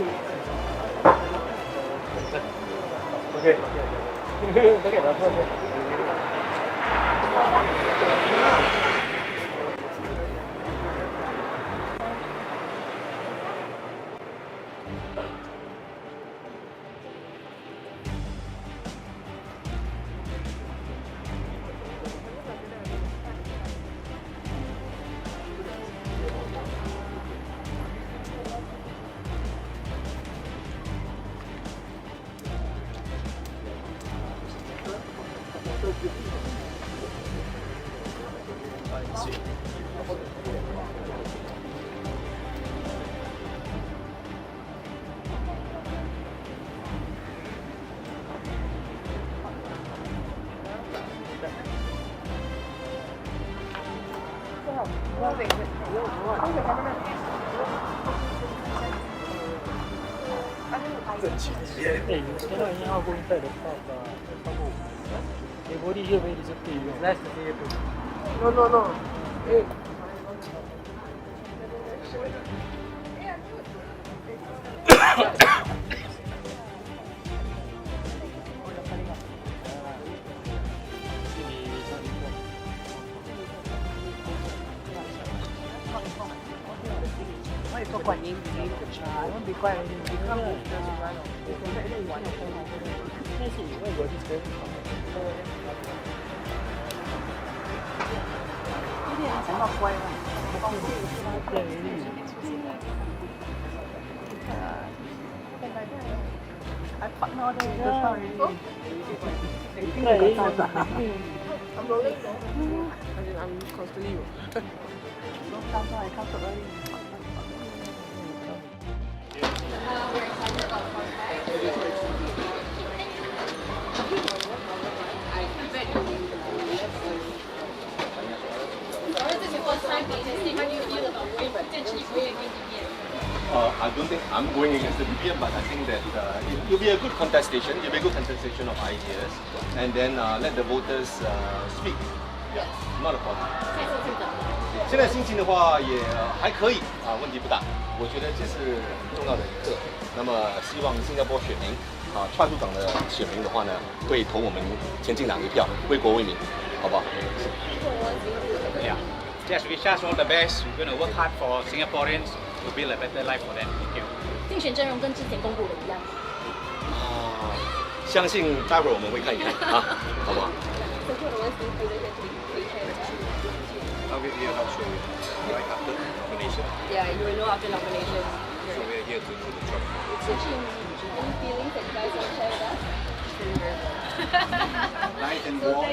Okay. Okay, that's okay. No. Hey. I'm constantly. I don't think I'm going against the BPM, but I think that it'll be a good contestation. It'll be a good contestation of ideas, and then let the voters speak. Yeah, not a problem. 现在心情的话也还可以啊，问题不大。我觉得这是很重要的一刻。那么希望新加坡选民啊，Chua处长的选民的话呢，会投我们前进党一票，为国为民，好不好？ Yeah. Just wish us all the best. We're going to work hard for Singaporeans to build a better life for them. Thank you. 竞选阵容跟之前公布的一样。相信待会儿我们会看一看啊，好不好？ Obviously, I'm not sure. Right after nomination. Yeah, you will know after nomination. So we're here to do the job. Any feelings that you guys want to share with us? Nice and warm.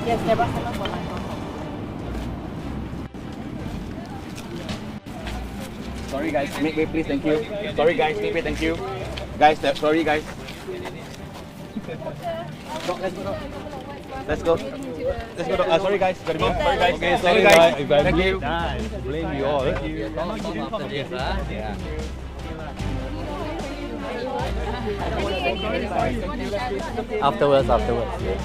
Yes, there was someone for my Sorry guys, make way please, thank you. Sorry guys, make way, thank you. Guys, sorry guys. Let's go. Let's go. Sorry guys, sorry guys. Okay, sorry guys. Thank you. Blame you all. Afterwards. Yeah.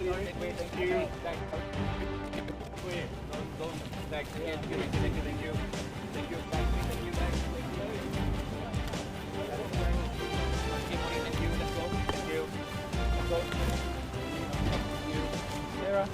Thank you. Wait, don't. Thank you. Thank you. Thank you. Thank you. Thank you. Thank you. Thank you. Let's go. Thank you. Let's go. Thank you. Sarah.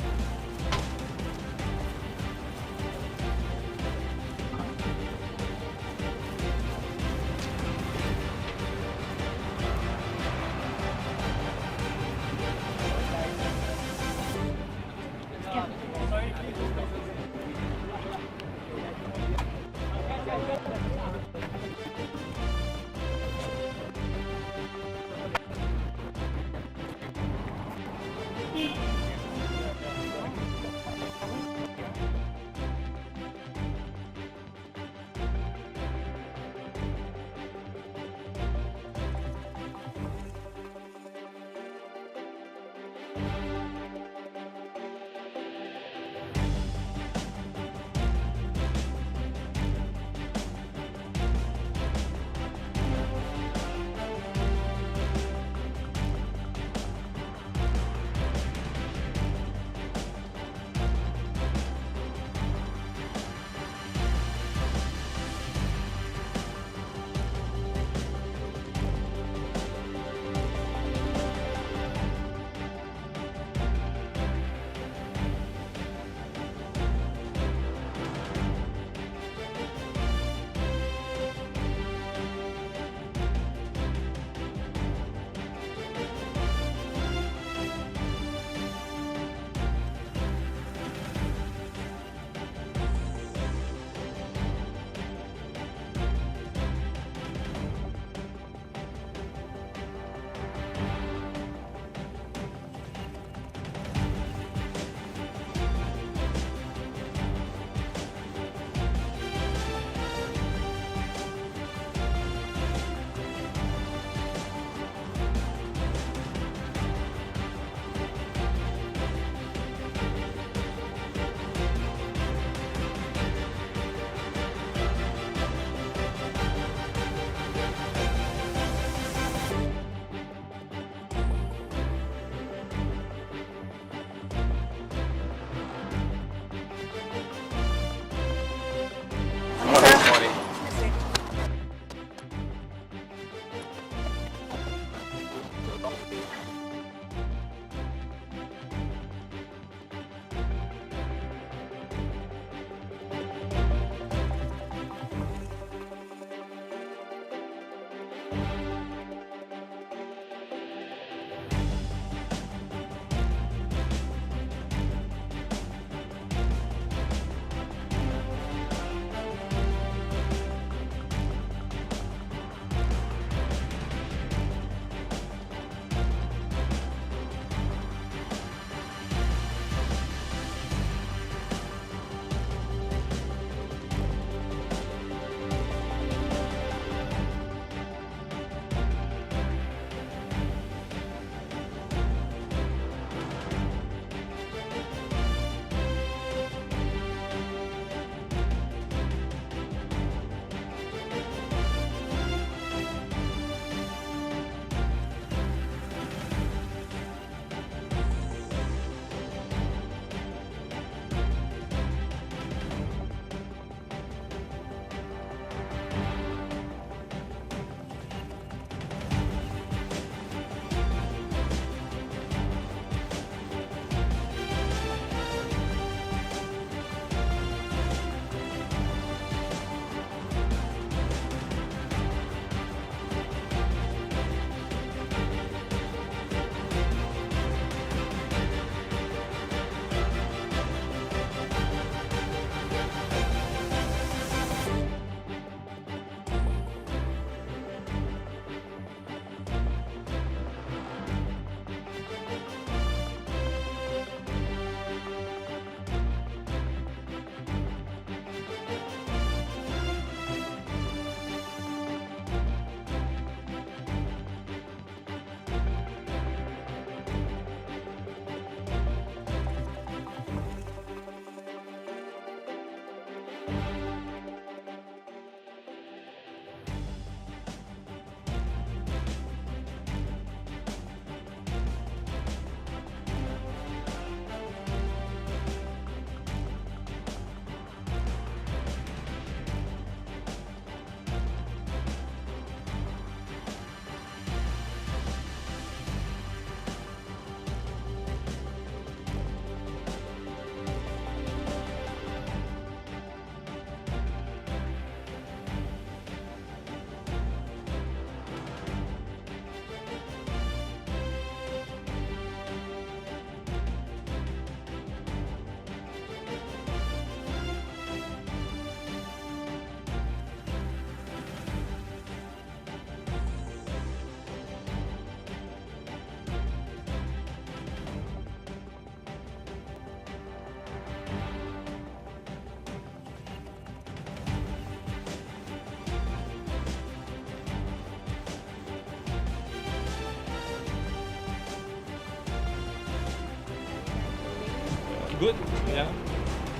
good. Yeah.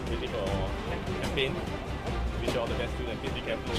Waiting for campaign. Wish you all the best too and please be careful.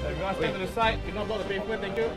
Everyone stand to the side, do not block the pavement, thank you.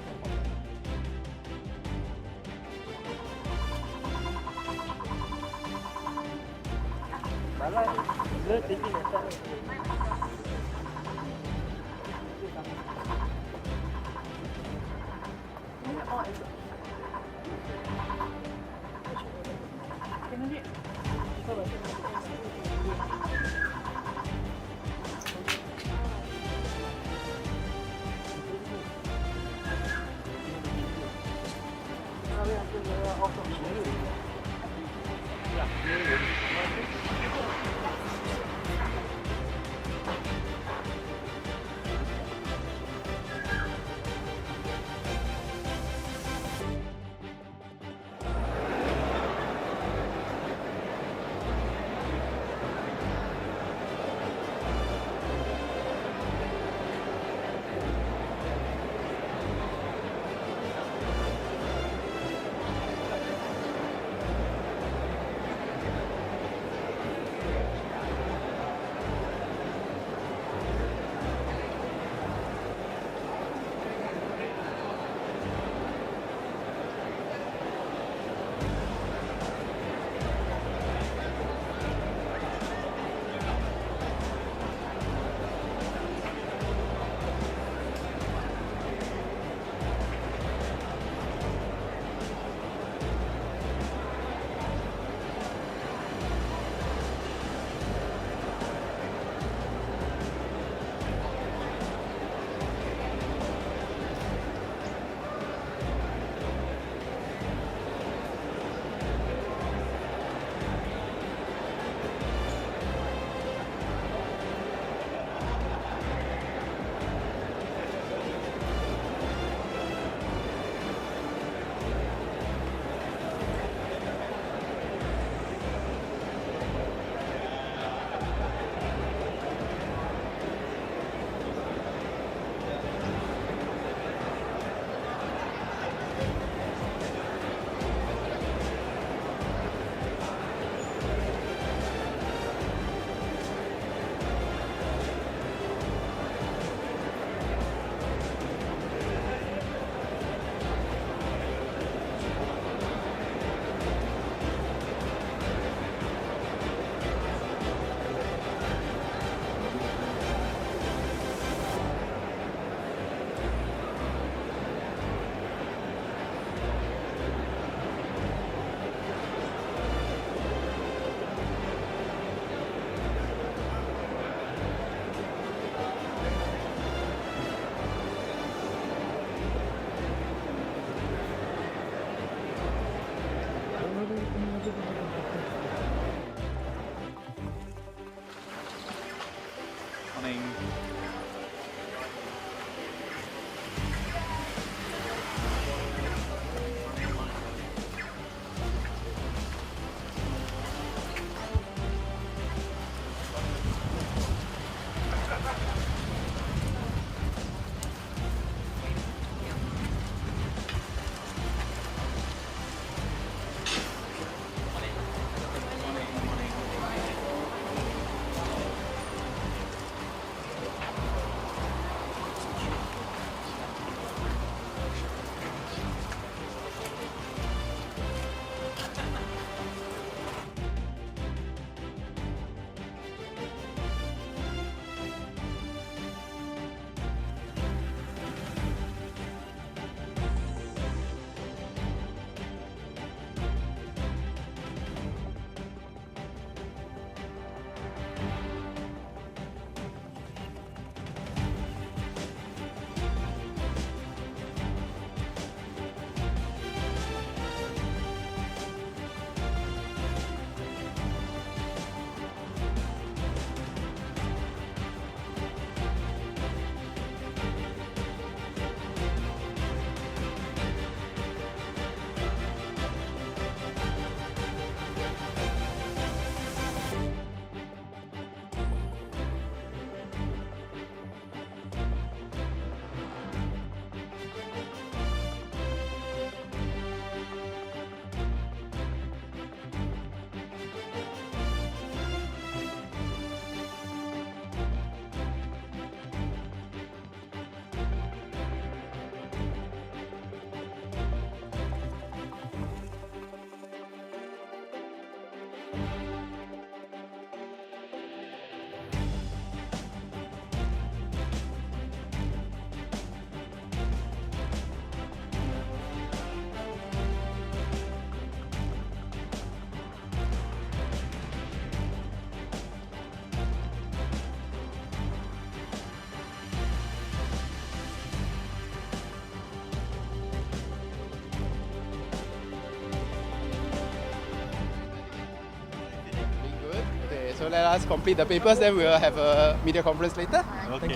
Okay, so let us complete the papers, then we will have a media conference later. Thank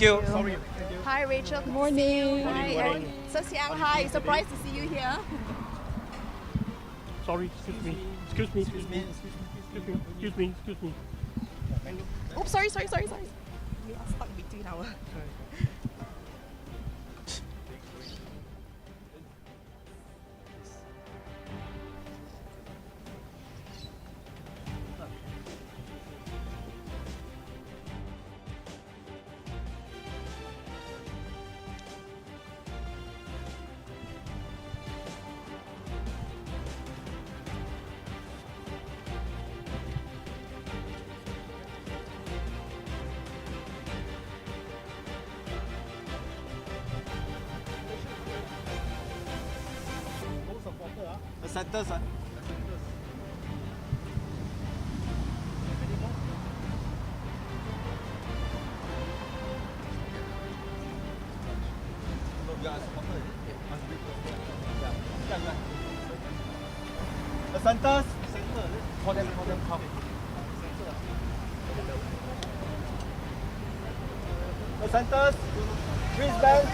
you. Sorry. Hi, Rachel. Good morning. Hi. So Siang, hi. Surprised to see you here. Sorry, excuse me. Oops, sorry. You are stuck between our. The centers, The centers. For them come. The centers. Trees bank.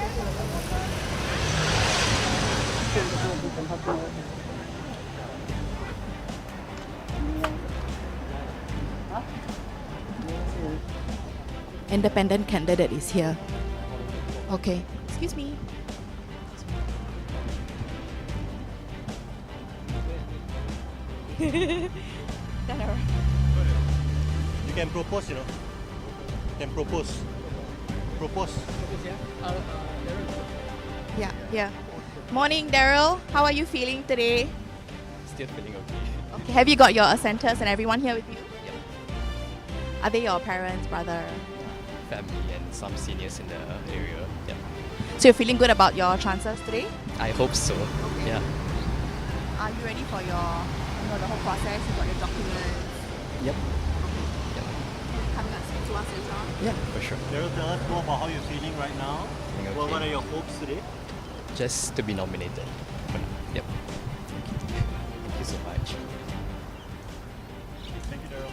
Independent candidate is here. Okay. Excuse me. You can propose, you can propose. Yeah. Morning, Daryl. How are you feeling today? Still feeling okay. Okay. Have you got your assenters and everyone here with you? Are they your parents, brother? Family and some seniors in the area. Yeah. So you're feeling good about your chances today? I hope so. Yeah. Are you ready for your, the whole process? You got your documents? Yep. Coming up to us later on? Yeah, for sure. Daryl, tell us more about how you're feeling right now. Feeling okay. What are your hopes today? Just to be nominated. Yep. Thank you so much. Thank you, Daryl.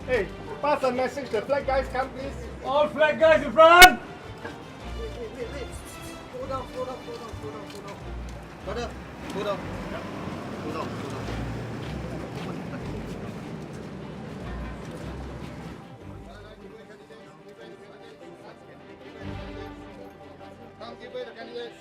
Hey, pass a message. The flag guys come, please. All flag guys in front! Wait. Slow down. Brother, slow down. Slow down. Come, give way the candidates.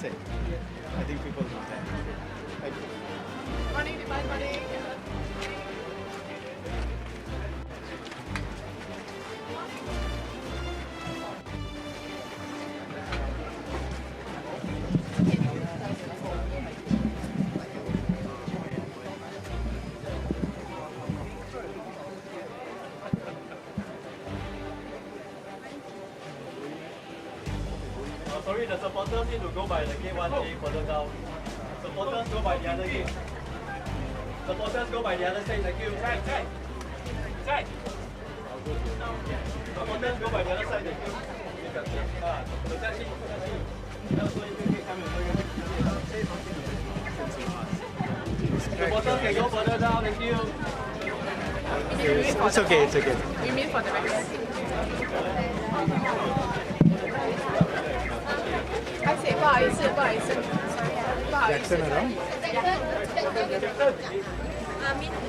say. I think people know that. Thank you. Morning, Divine, morning. Sorry, the supporters need to go by the gate 1A further down. Supporters go by the other gate. Supporters go by the other side, thank you. Side. Supporters go by the other side, thank you. Supporters can go further down, thank you. It's okay, it's okay. We meet for the record. I say 不好意思 Jackson around?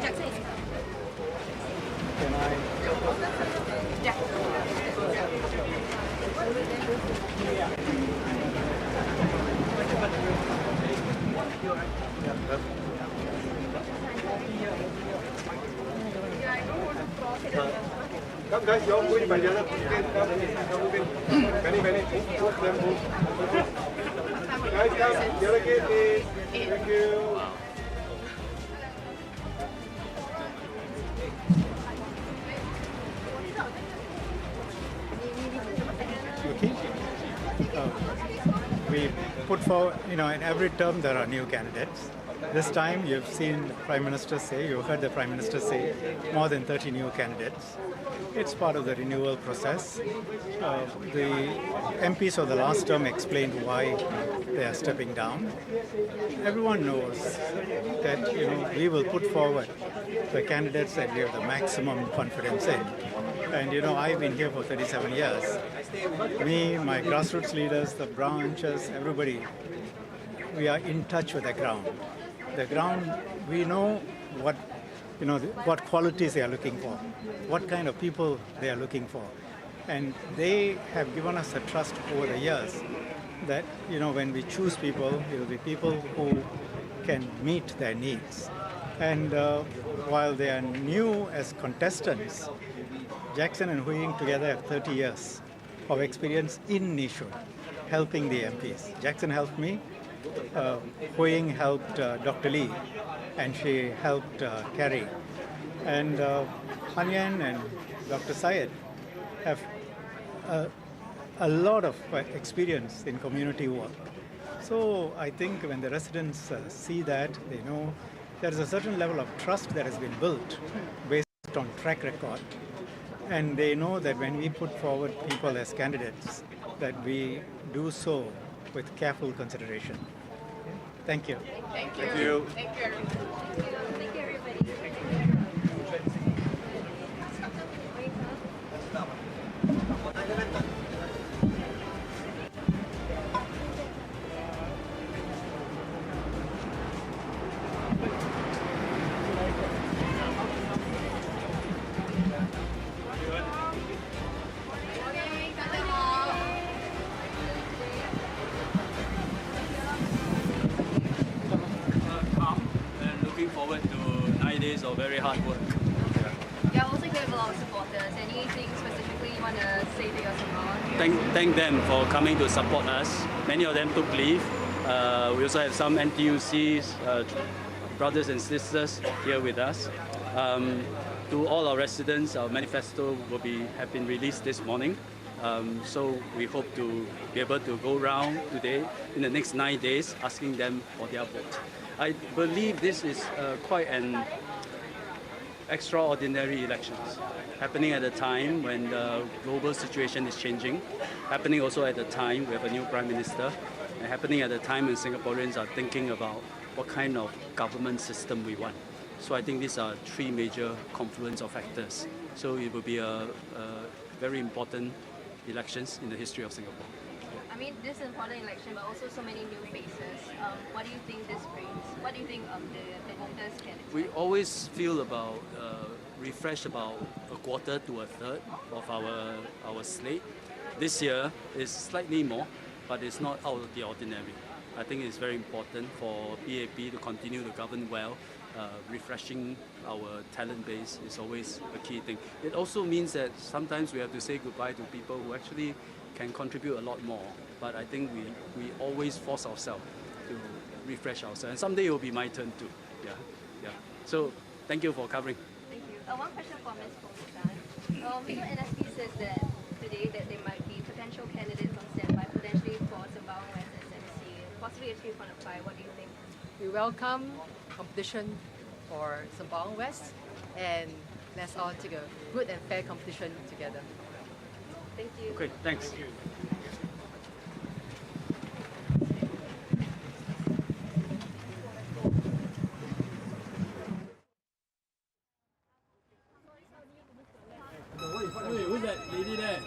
Jackson is Can I? Come guys, you're moving by the other gate. Come moving. Benny, move them, move. Guys, come. The other gate is. Thank you. Okay. We put forward, in every term there are new candidates. This time you've seen the Prime Minister say, you heard the Prime Minister say, more than 30 new candidates. It's part of the renewal process. The MPs of the last term explained why they are stepping down. Everyone knows that we will put forward the candidates that we have the maximum confidence in. And I've been here for 37 years. Me, my grassroots leaders, the branches, everybody, we are in touch with the ground. The ground, we know what qualities they are looking for, what kind of people they are looking for. And they have given us the trust over the years that, when we choose people, it will be people who can meet their needs. And while they are new as contestants, Jackson and Hui Ying together have 30 years of experience in Nishu, helping the MPs. Jackson helped me, Hui Ying helped Dr. Lee, and she helped Carrie. And Hanyan and Dr. Syed have a lot of experience in community work. So I think when the residents see that, they know there is a certain level of trust that has been built based on track record. And they know that when we put forward people as candidates, that we do so with careful consideration. Thank you. Thank you. Thank you. Thank you. Thank you, everybody. Of very hard work. Yeah, also we have a lot of supporters. Anything specifically you want to say to your support? Thank them for coming to support us. Many of them took leave. We also have some NTUCs, brothers and sisters here with us. To all our residents, our manifesto have been released this morning. So we hope to be able to go around today in the next 9 days asking them for their vote. I believe this is quite an extraordinary elections happening at a time when the global situation is changing, happening also at a time we have a new Prime Minister, and happening at a time when Singaporeans are thinking about what kind of government system we want. So I think these are three major confluence of factors. So it will be a very important elections in the history of Singapore. I mean, this is an important election, but also so many new faces. What do you think this brings? What do you think the voters can expect? We always feel about refresh about a quarter to a third of our slate. This year is slightly more, but it's not out of the ordinary. I think it's very important for PAP to continue to govern well. Refreshing our talent base is always a key thing. It also means that sometimes we have to say goodbye to people who actually can contribute a lot more. But I think we always force ourselves to refresh ourselves. And someday it will be my turn too. Yeah. So thank you for covering. Thank you. One question for Ms. Pong. NSP says that today that there might be potential candidates on standby potentially for Sembawang West SMC. Possibly a 3.5. What do you think? We welcome competition for Sembawang West, and let's all take a good and fair competition together. Thank you. Okay, thanks. Thank you. Hey, who's that lady there?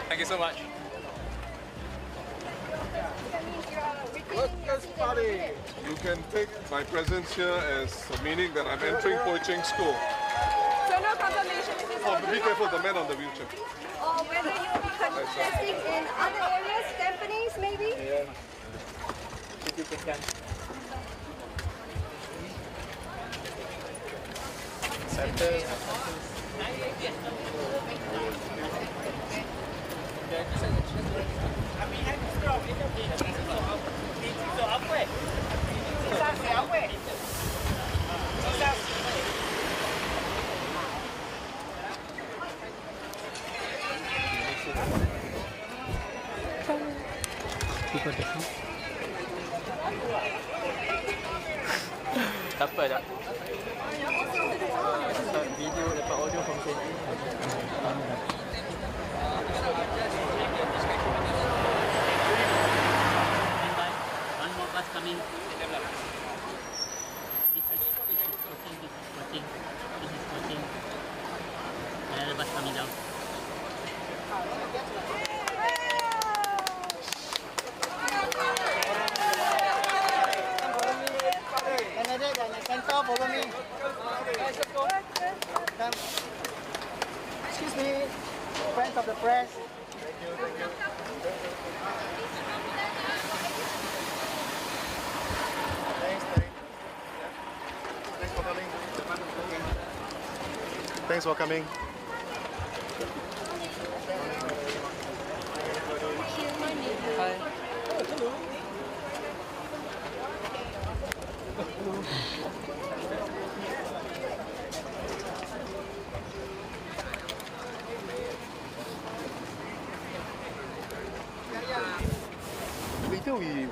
Thank you so much. Workers' Party. You can take my presence here as a meaning that I'm entering Poicheng School. So no confirmation if it's Oh, be careful, the man on the wheelchair. or whether you'll be contesting in other areas, Tampines maybe? Yeah. 50%. Center. Apa dah? Video dapat audio from sini. One more bus coming. This is Potong. Thanks for coming. Later we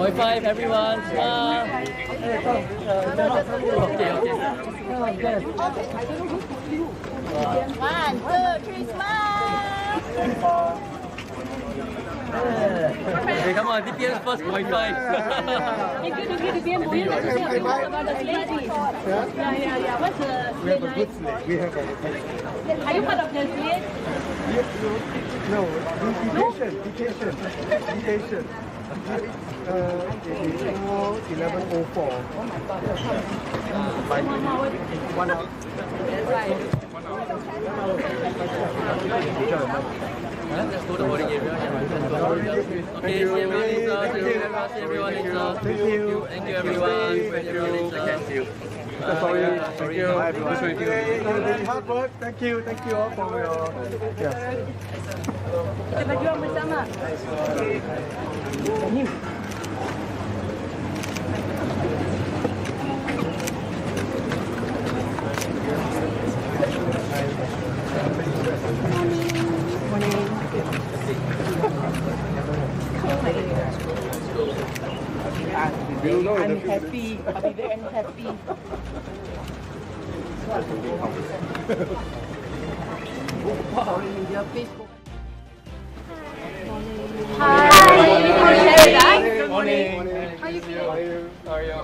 Point five, everyone. Smile. Okay. 1, 2, 3, smile. Okay, come on. DPM first. Point five. What's the We have a good slate. We have a Are you part of the slate? No, be patient. It is now 11:04. By 1 hour. Let's go to the boarding area. Okay, see everyone later. Thank you. Thank you, everyone. See everyone later. Thank you. Sorry. Thank you. Bye, everyone. Very hard work. Thank you all for your. Yes. Kita berjuang bersama. I'm happy. I'll be very unhappy. Sorry, media, please go. Hi. Good morning. How are you feeling? How are you?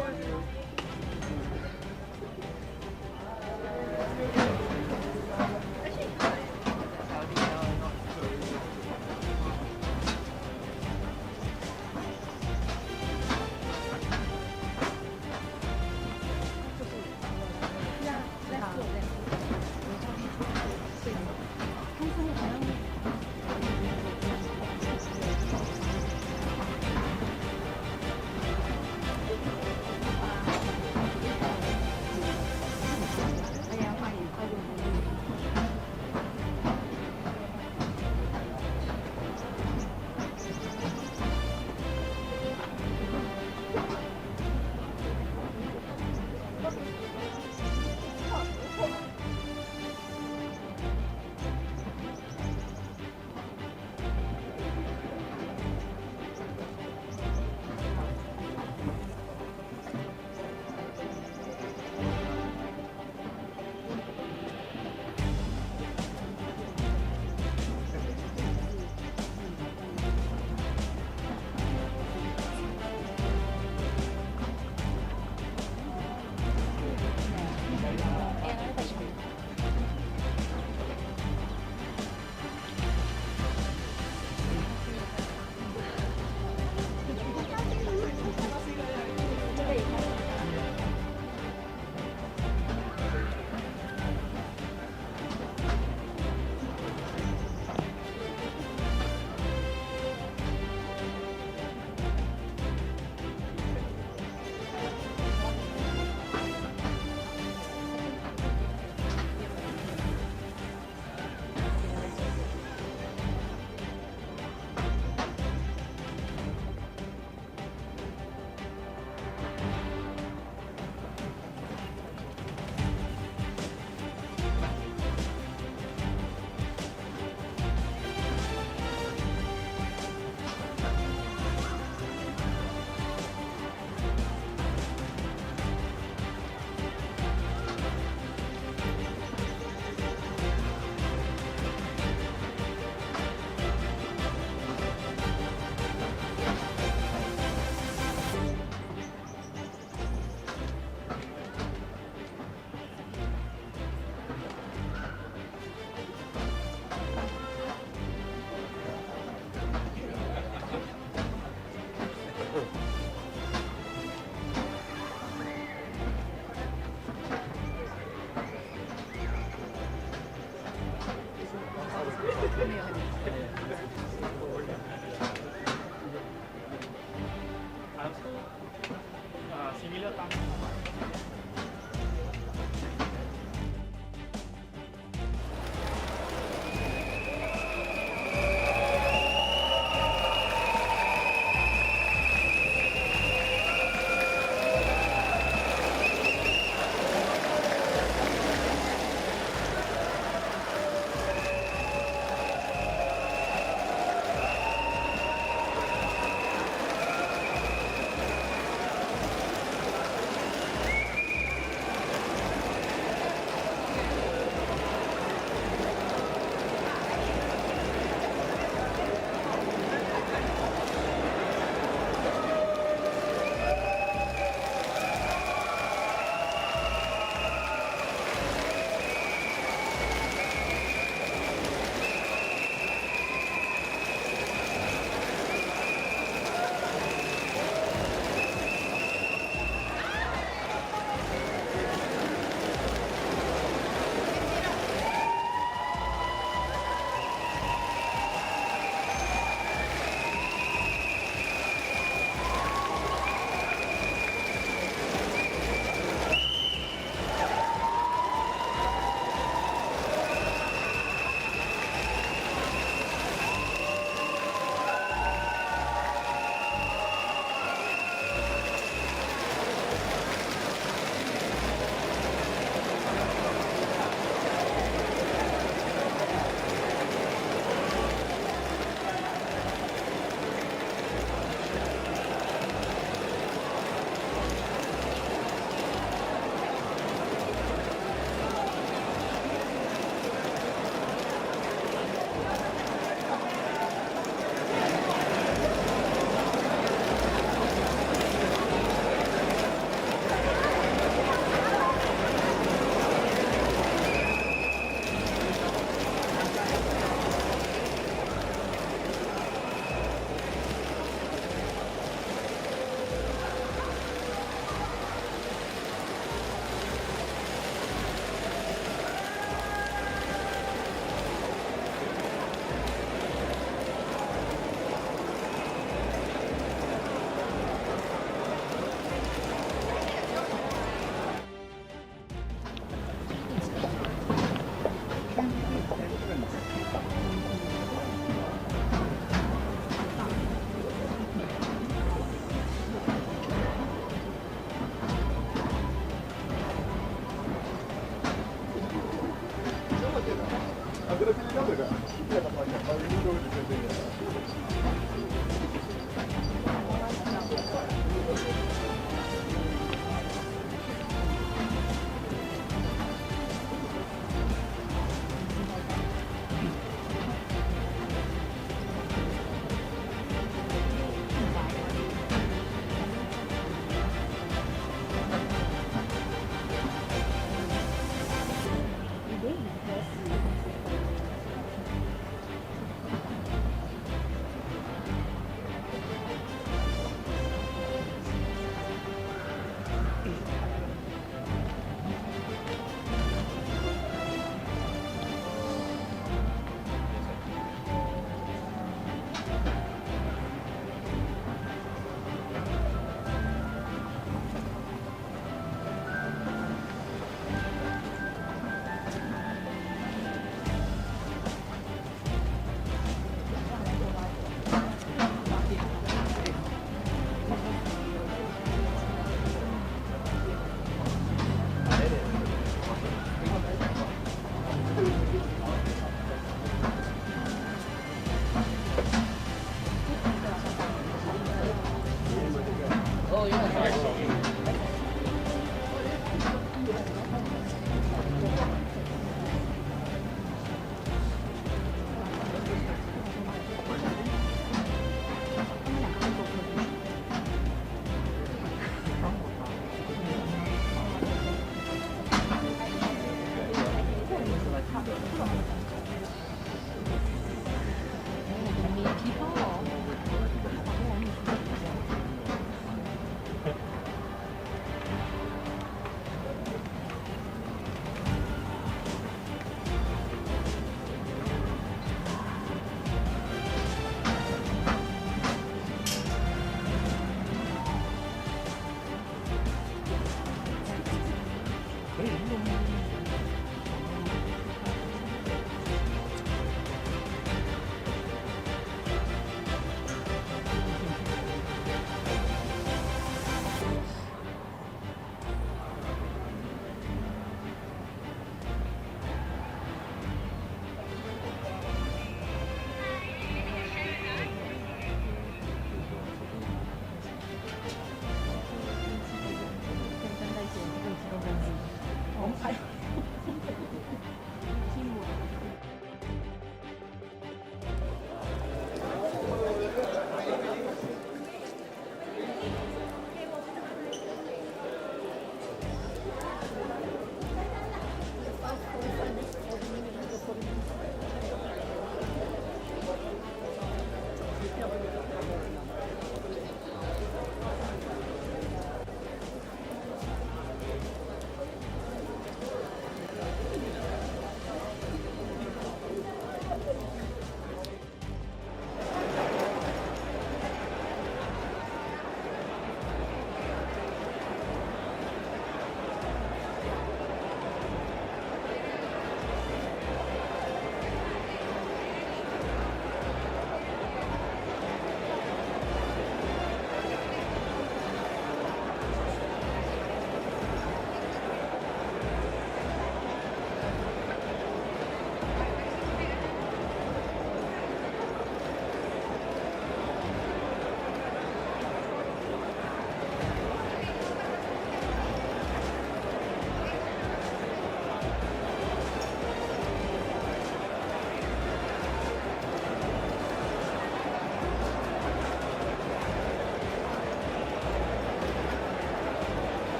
Similar time.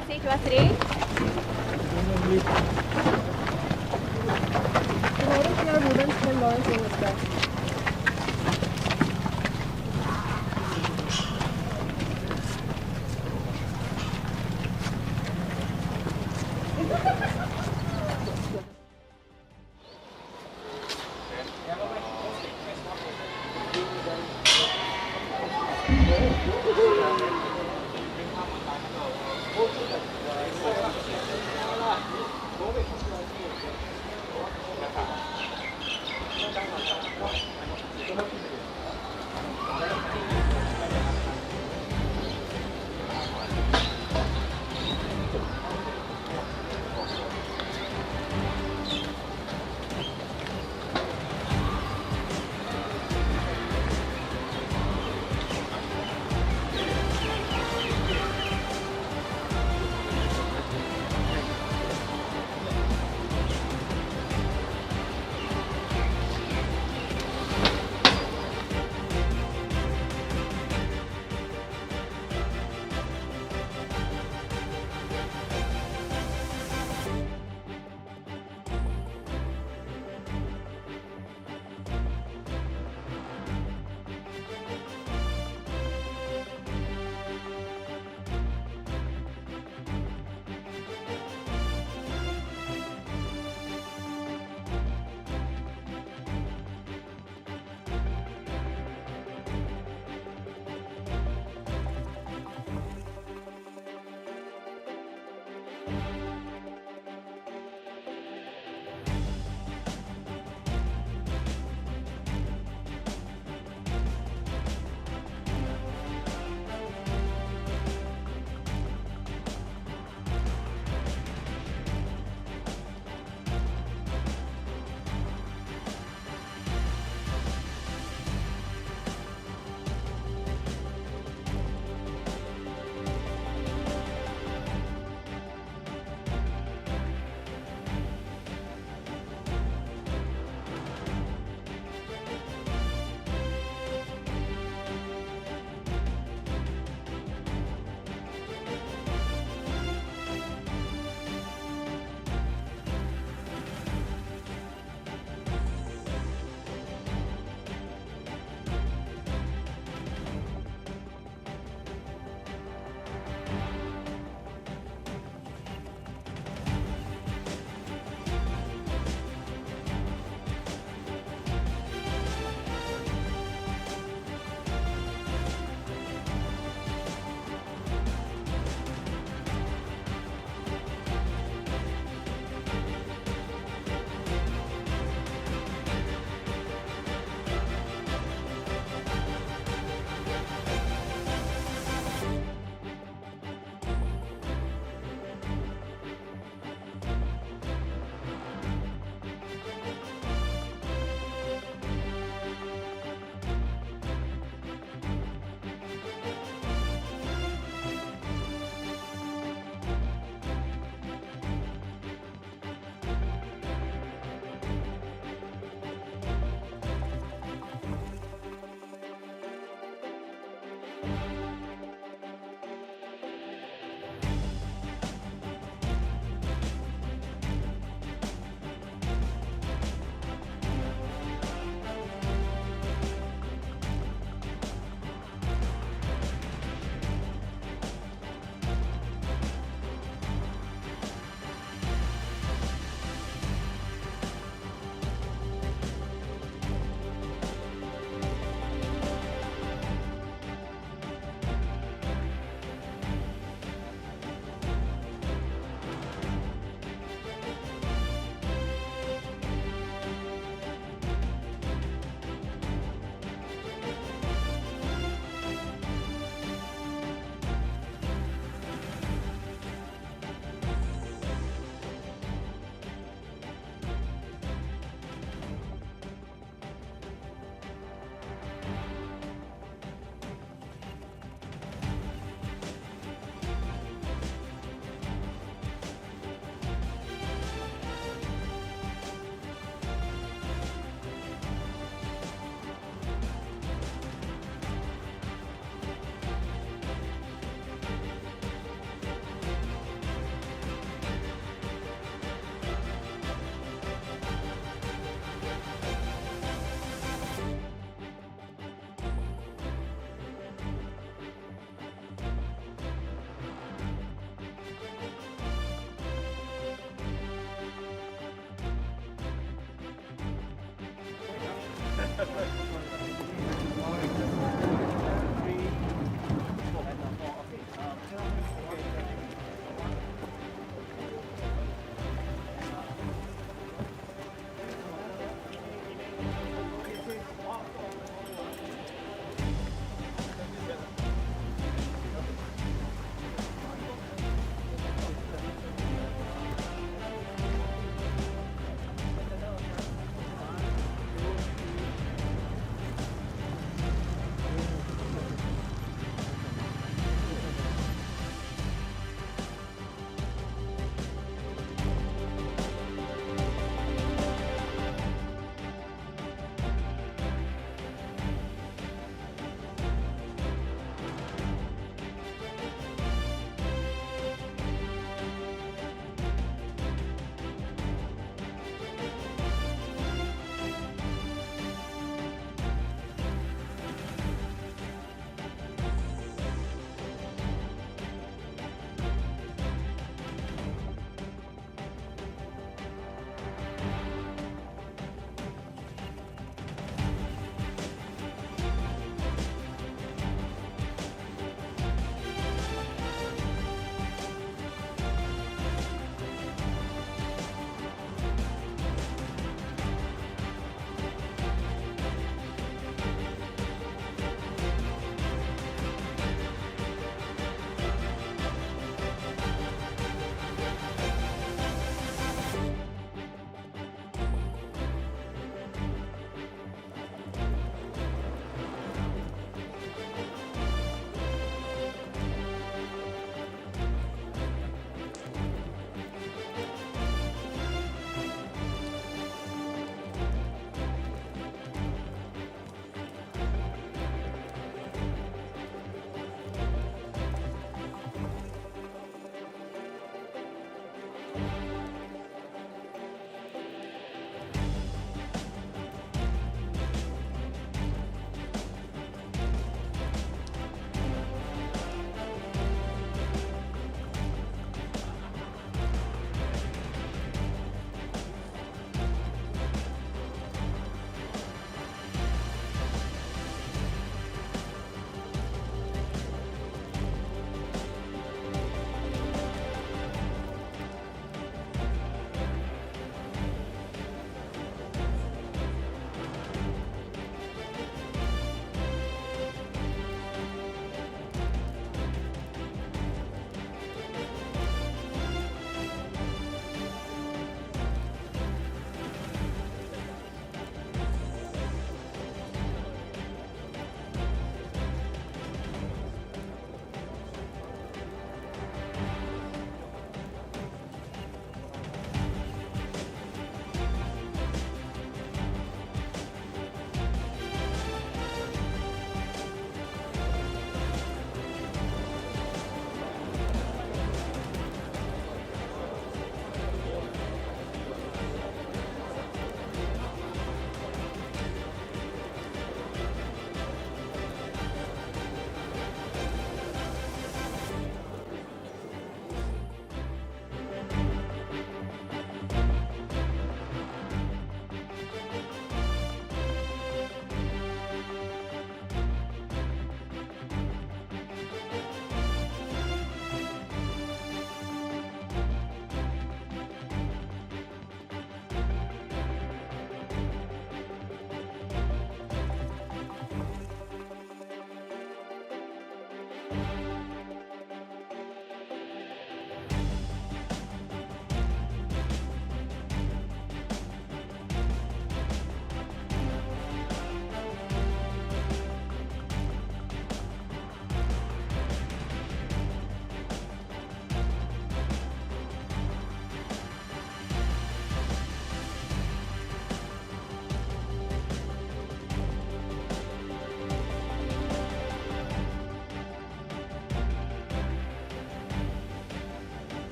to say to us today?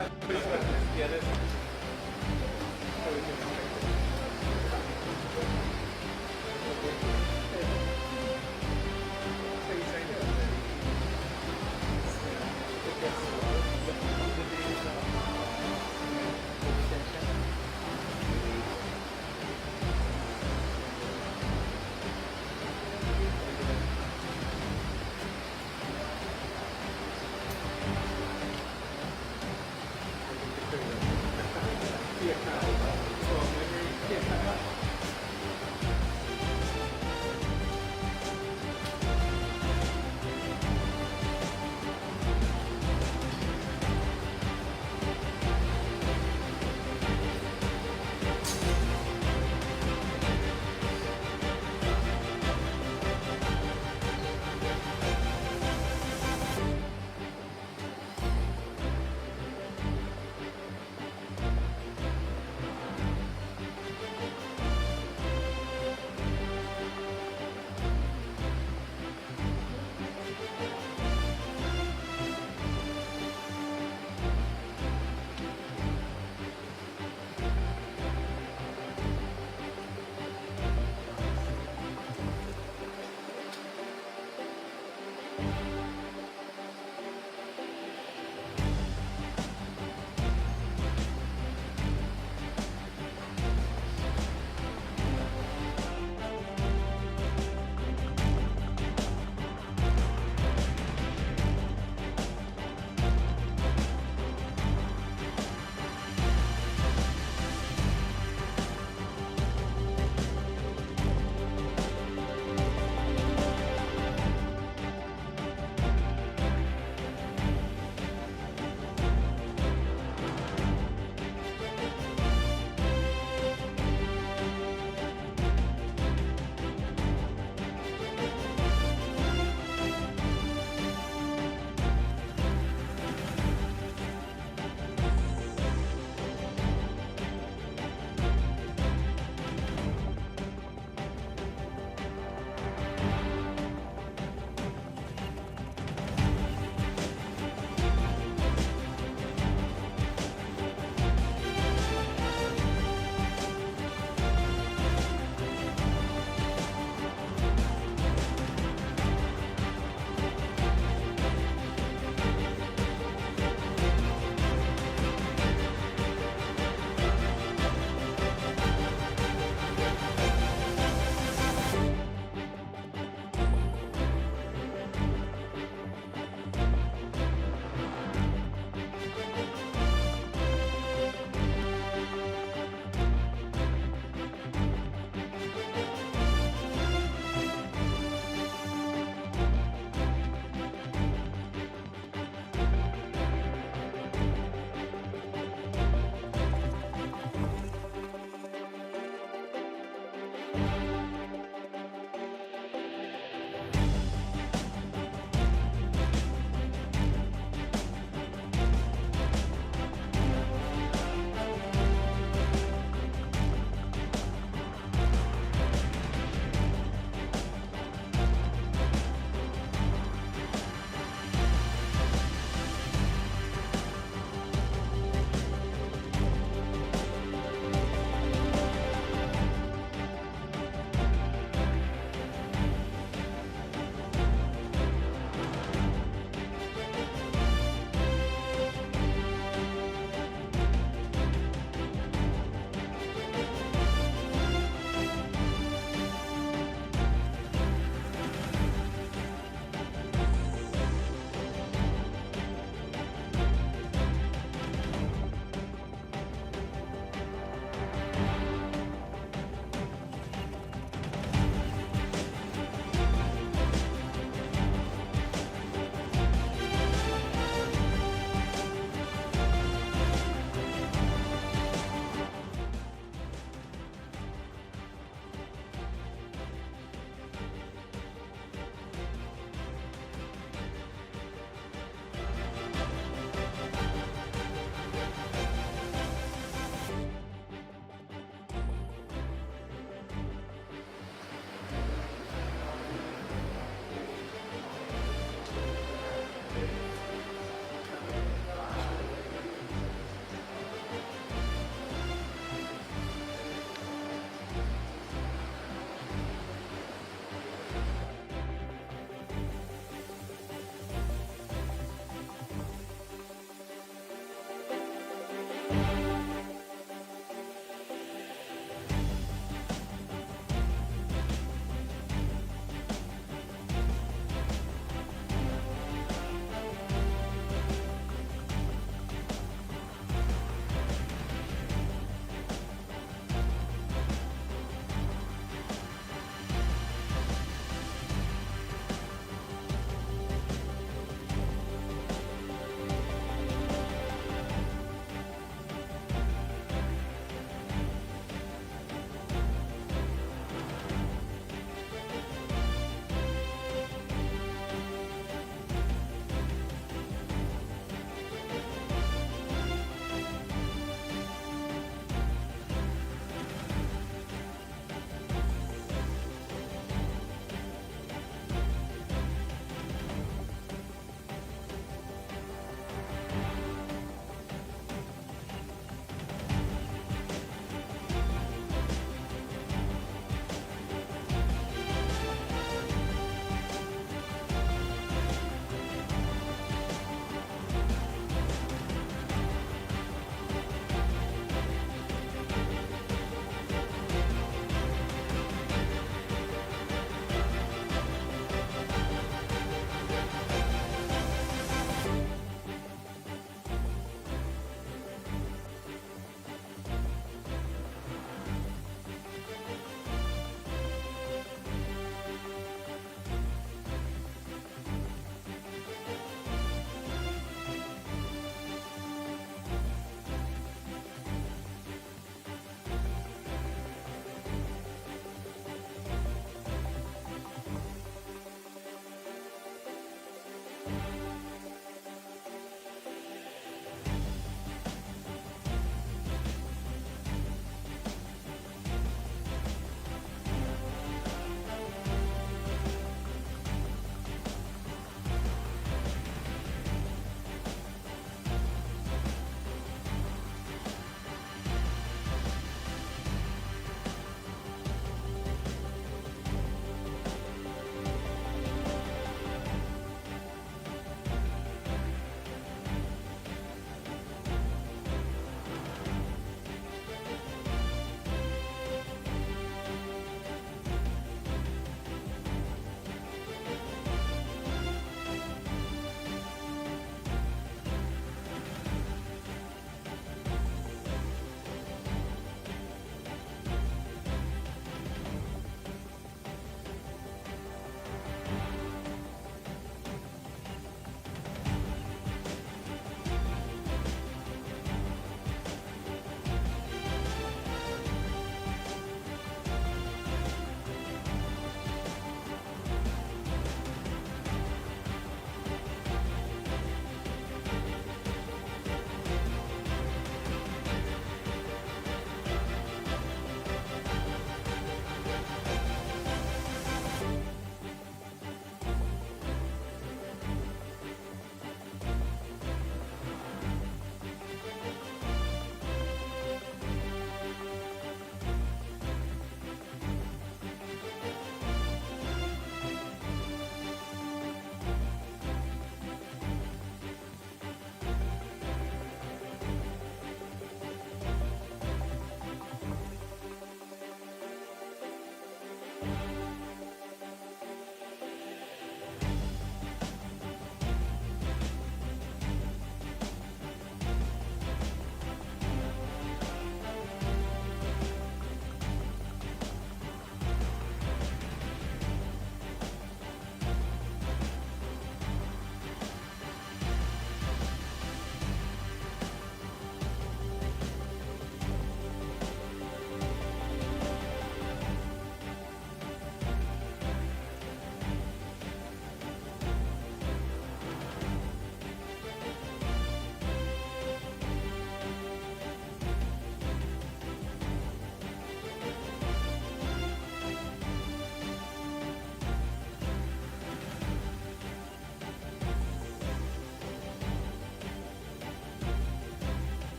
Yeah.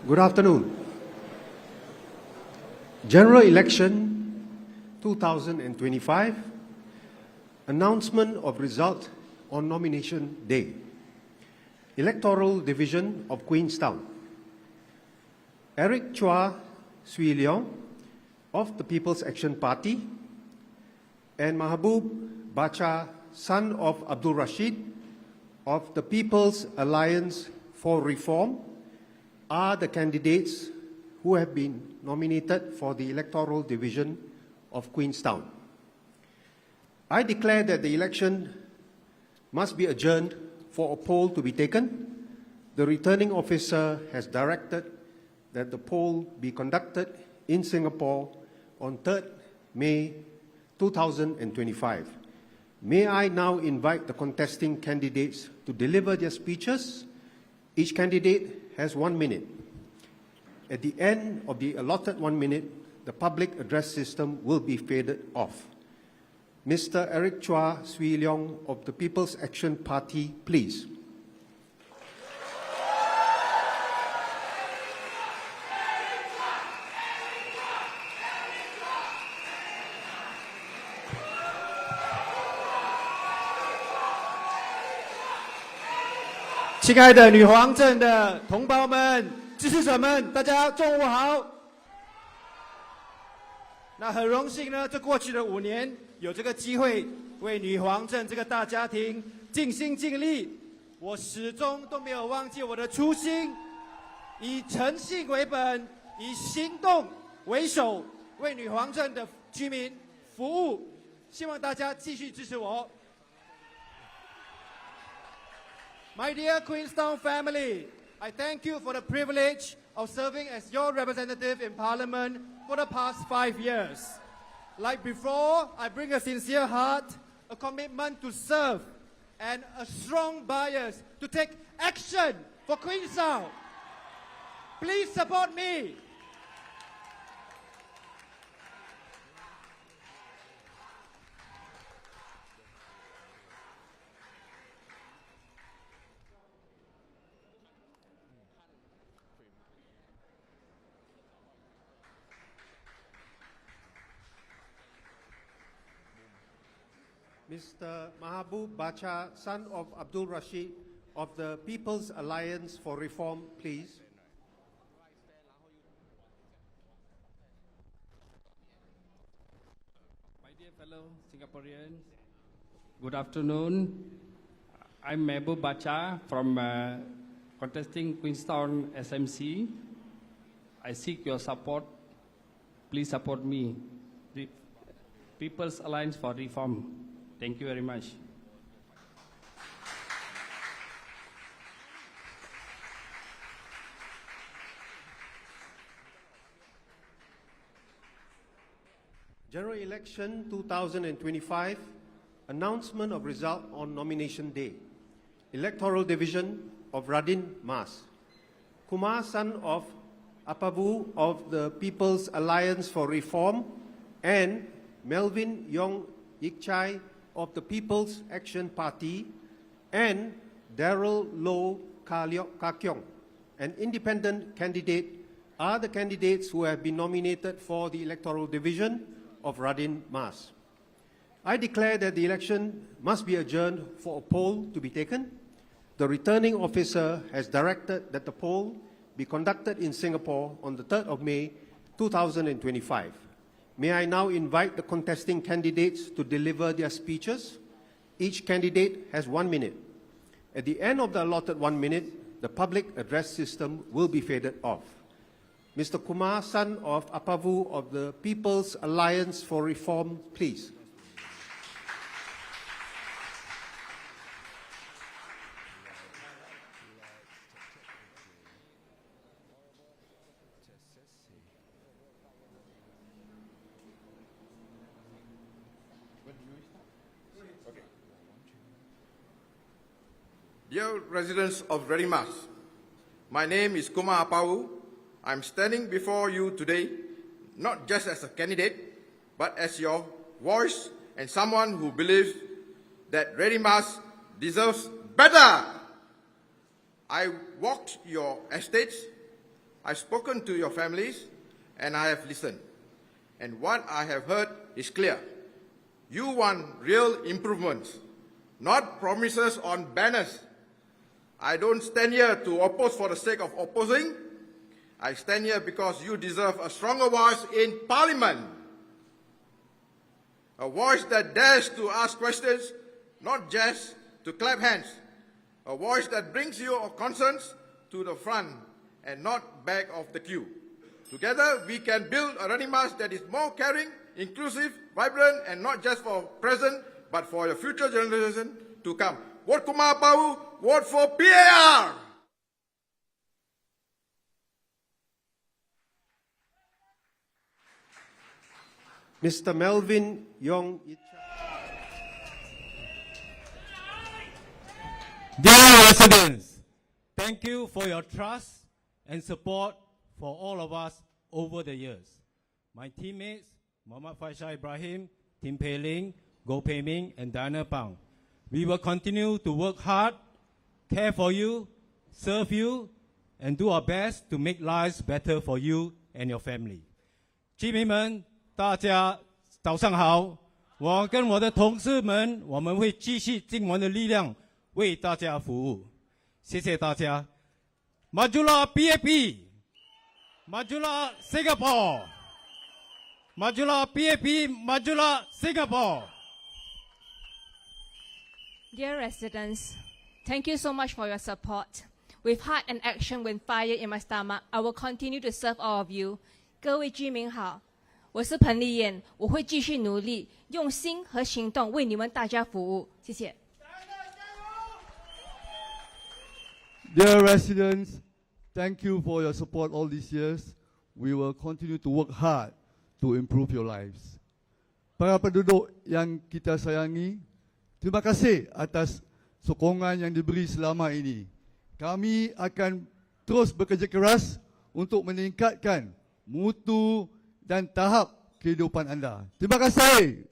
Good afternoon. General Election 2025. Announcement of result on nomination day. Electoral Division of Queenstown. Eric Chua Swee Leong of the People's Action Party and Mahabub Bacha, son of Abdul Rashid of the People's Alliance for Reform, are the candidates who have been nominated for the Electoral Division of Queenstown. I declare that the election must be adjourned for a poll to be taken. The returning officer has directed that the poll be conducted in Singapore on 3rd May 2025. May I now invite the contesting candidates to deliver their speeches. Each candidate has 1 minute. At the end of the allotted 1 minute, the public address system will be faded off. Mr. Eric Chua Swee Leong of the People's Action Party, please. "亲爱的女皇镇的同胞们、支持者们，大家中午好。那很荣幸呢，这过去的5年有这个机会为女皇镇这个大家庭尽心尽力，我始终都没有忘记我的初心，以诚信为本，以行动为首，为女皇镇的居民服务。希望大家继续支持我。My dear Queenstown family, I thank you for the privilege of serving as your representative in Parliament for the past 5 years. Like before, I bring a sincere heart, a commitment to serve, and a strong bias to take action for Queenstown. Please support me. Mr. Mahabub Bacha, son of Abdul Rashid of the People's Alliance for Reform, please. My dear fellow Singaporeans, good afternoon. I'm Mahabub Bacha from contesting Queenstown SMC. I seek your support. Please support me. The People's Alliance for Reform. Thank you very much. General Election 2025, announcement of result on nomination day. Electoral Division of Radin Mas. Kumar, son of Apavu of the People's Alliance for Reform, and Melvin Yong Yik-chai of the People's Action Party, and Daryl Low Ka-kyong, an independent candidate, are the candidates who have been nominated for the Electoral Division of Radin Mas. I declare that the election must be adjourned for a poll to be taken. The returning officer has directed that the poll be conducted in Singapore on the 3rd of May 2025. May I now invite the contesting candidates to deliver their speeches. Each candidate has 1 minute. At the end of the allotted 1 minute, the public address system will be faded off. Mr. Kumar, son of Apavu of the People's Alliance for Reform, please. Dear residents of Radin Mas, my name is Kumar Apau. I'm standing before you today not just as a candidate, but as your voice and someone who believes that Radin Mas deserves better. I walked your estates, I've spoken to your families and I have listened. And what I have heard is clear. You want real improvements, not promises on banners. I don't stand here to oppose for the sake of opposing. I stand here because you deserve a stronger voice in Parliament. A voice that dares to ask questions, not just to clap hands. A voice that brings your concerns to the front and not back of the queue. Together, we can build a Radin Mas that is more caring, inclusive, vibrant, and not just for present, but for your future generation to come. Vote Kumar Pau, vote for PAR! Mr. Melvin Yong. Dear residents, thank you for your trust and support for all of us over the years. My teammates, Muhammad Faisal Ibrahim, Tim Pei Ling, Goh Pei Ming, and Diana Pang. We will continue to work hard, care for you, serve you, and do our best to make lives better for you and your family. 居民们，大家早上好！我跟我的同事们，我们会继续尽我们的力量为大家服务。谢谢大家。Majulah PAP, Majulah Singapore, Majulah PAP, Majulah Singapore. Dear residents, thank you so much for your support. With heart and action, with fire in my stomach, I will continue to serve all of you. 各位居民好，我是彭丽燕，我会继续努力，用心和行动为你们大家服务。谢谢。Dear residents, thank you for your support all these years. We will continue to work hard to improve your lives. Para penduduk yang kita sayangi, terima kasih atas sokongan yang diberi selama ini. Kami akan terus bekerja keras untuk meningkatkan mutu dan tahap kehidupan anda. Terima kasih.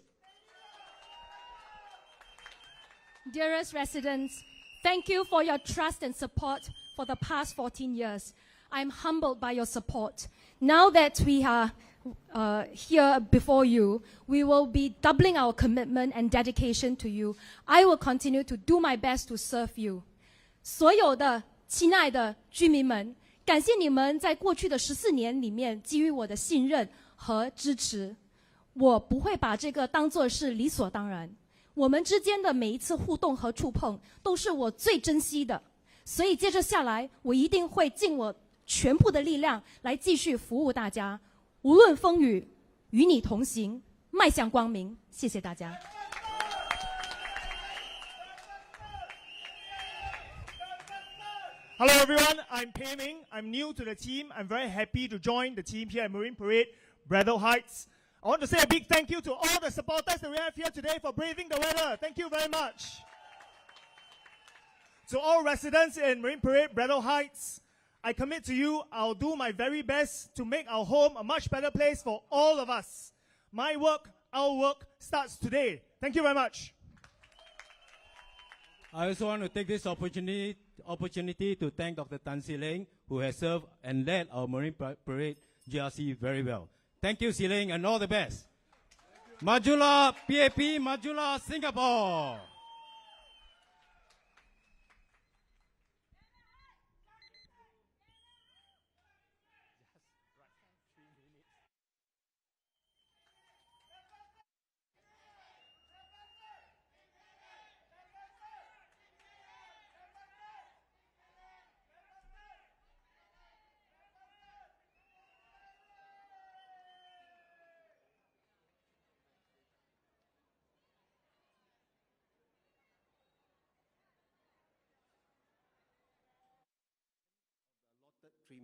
Dearest residents, thank you for your trust and support for the past 14 years. I'm humbled by your support. Now that we are here before you, we will be doubling our commitment and dedication to you. I will continue to do my best to serve you. 所有的亲爱的居民们，感谢你们在过去的14年里面给予我的信任和支持。我不会把这个当作是理所当然。我们之间的每一次互动和触碰都是我最珍惜的。所以接着下来，我一定会尽我全部的力量来继续服务大家，无论风雨，与你同行，迈向光明。谢谢大家。Hello everyone, I'm Pei Ming. I'm new to the team. I'm very happy to join the team here at Marine Parade, Braddell Heights. I want to say a big thank you to all the supporters that we have here today for braving the weather. Thank you very much. To all residents in Marine Parade, Braddell Heights, I commit to you, I'll do my very best to make our home a much better place for all of us. My work, our work, starts today. Thank you very much. I also want to take this opportunity to thank Dr. Tan Si Ling, who has served and led our Marine Parade GRC very well. Thank you, Si Ling, and all the best. Majulah PAP, Majulah Singapore.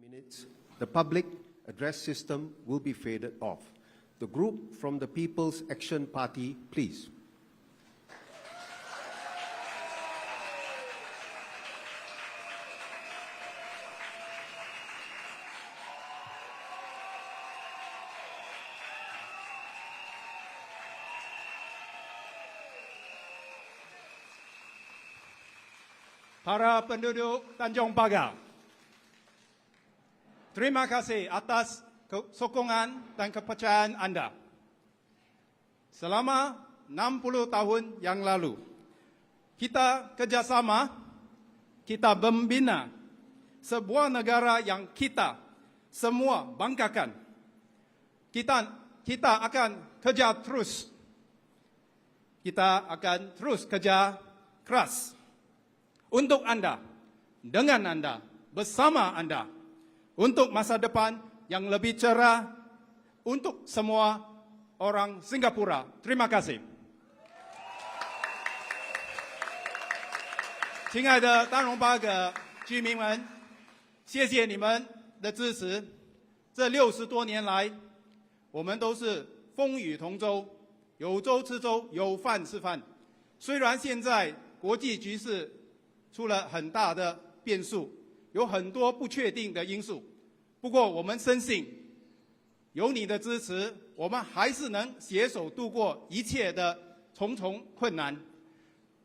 Minutes, the public address system will be faded off. The group from the People's Action Party, please. Para penduduk Tanjong Pagar, Terima kasih atas sokongan dan kepercayaan Anda. Selama 60 tahun yang lalu, kita kerjasama, kita membina sebuah negara yang kita semua banggakan. Kita akan kerja terus. Kita akan terus kerja keras untuk Anda, dengan Anda, bersama Anda, untuk masa depan yang lebih cerah untuk semua orang Singapura. Terima kasih. 亲爱的丹戎巴葛居民们，谢谢你们的支持。这60多年来，我们都是风雨同舟，有粥吃粥，有饭吃饭。虽然现在国际局势出了很大的变数，有很多不确定的因素，不过我们深信，有你的支持，我们还是能携手度过一切的重重困难。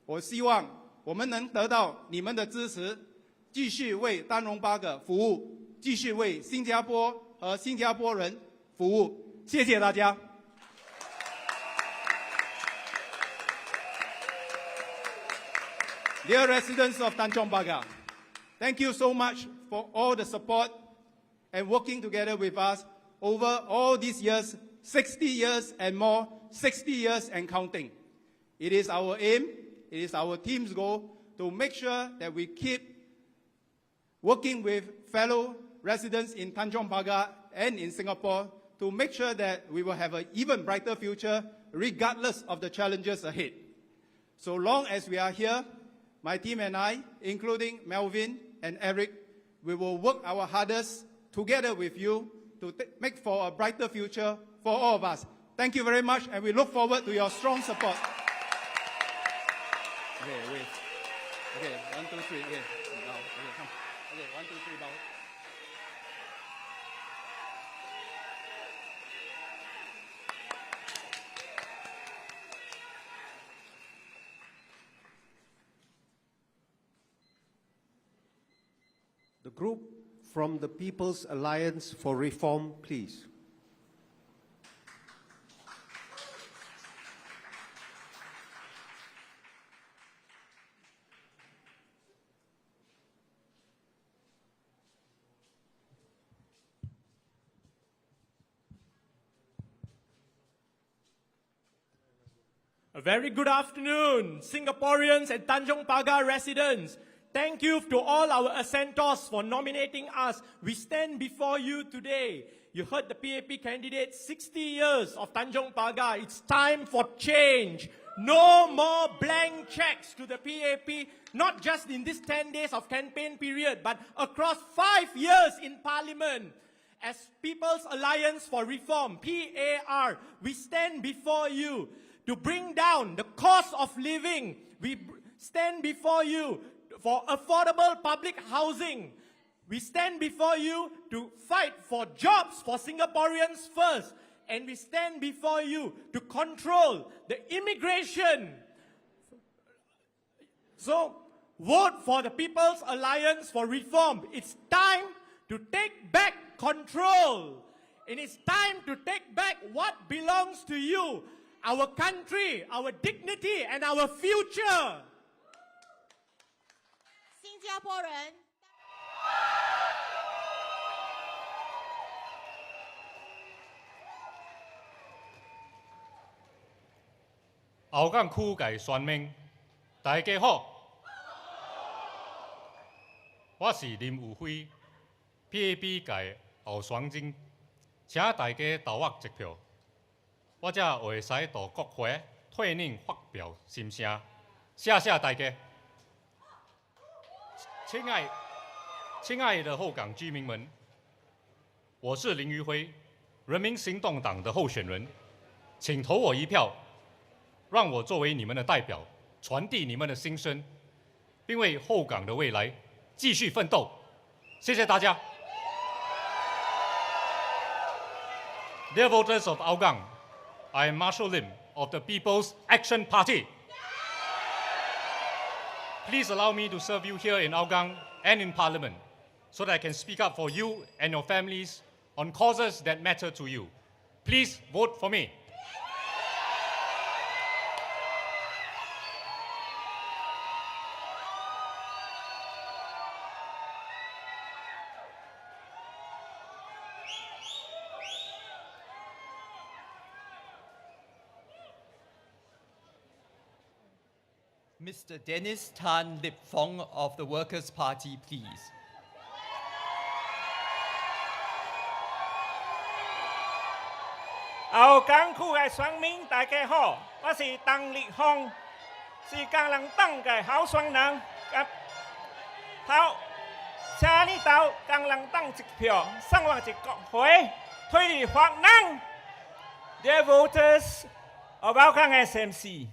我希望我们能得到你们的支持，继续为丹戎巴葛服务，继续为新加坡和新加坡人服务。谢谢大家。Dear residents of Tanjong Pagar, thank you so much for all the support and working together with us over all these years, 60 years and more, 60 years and counting. It is our aim, it is our team's goal to make sure that we keep working with fellow residents in Tanjong Pagar and in Singapore to make sure that we will have an even brighter future regardless of the challenges ahead. So long as we are here, my team and I, including Melvin and Eric, we will work our hardest together with you to make for a brighter future for all of us. Thank you very much, and we look forward to your strong support. Okay, wait. Okay, 1, 2, 3. Okay, now. Okay, come. Okay, 1, 2, 3, now. The group from the People's Alliance for Reform, please. A very good afternoon, Singaporeans and Tanjong Pagar residents. Thank you to all our assentors for nominating us. We stand before you today. You heard the PAP candidate, 60 years of Tanjong Pagar. It's time for change. No more blank checks to the PAP, not just in this 10 days of campaign period, but across 5 years in Parliament. As People's Alliance for Reform, PAR, we stand before you to bring down the cost of living. We stand before you for affordable public housing. We stand before you to fight for jobs for Singaporeans first. And we stand before you to control the immigration. So, vote for the People's Alliance for Reform. It's time to take back control. And it's time to take back what belongs to you. Our country, our dignity, and our future. 新加坡人。后港区界选民，大家好，我是林有辉 ，PAP 界候选人，请大家投我一票，我才会使到国会退任发表心声，谢谢大家。亲爱的后港居民们，我是林余辉，人民行动党的候选人，请投我一票。 让我作为你们的代表，传递你们的心声，并为后港的未来继续奋斗。谢谢大家。Dear voters of Hougang, I am Marshall Lim of the People's Action Party. Please allow me to serve you here in Hougang and in Parliament, so that I can speak up for you and your families on causes that matter to you. Please vote for me. Mr. Dennis Tan Lip Fong of the Workers' Party, please.港区的选民大家好，我是邓立峰，是工人党的候选人。请你投工人党一票，送往一国会，推理法人。Dear voters of our Kang SMC,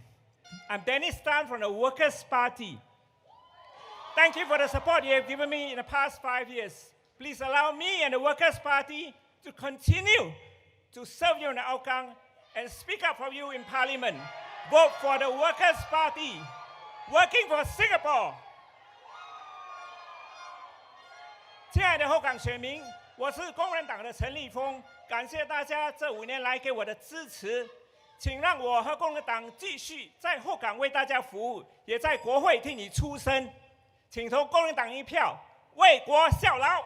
I'm Dennis Tan from the Workers' Party. Thank you for the support you have given me in the past 5 years. Please allow me and the Workers' Party to continue to serve you in the Kang and speak up for you in Parliament. Vote for the Workers' Party, working for Singapore. 亲爱的后港选民，我是工人党的陈立峰，感谢大家这5年来给我的支持。请让我和工人党继续在后港为大家服务，也在国会替你出声。请投工人党1票，为国效劳。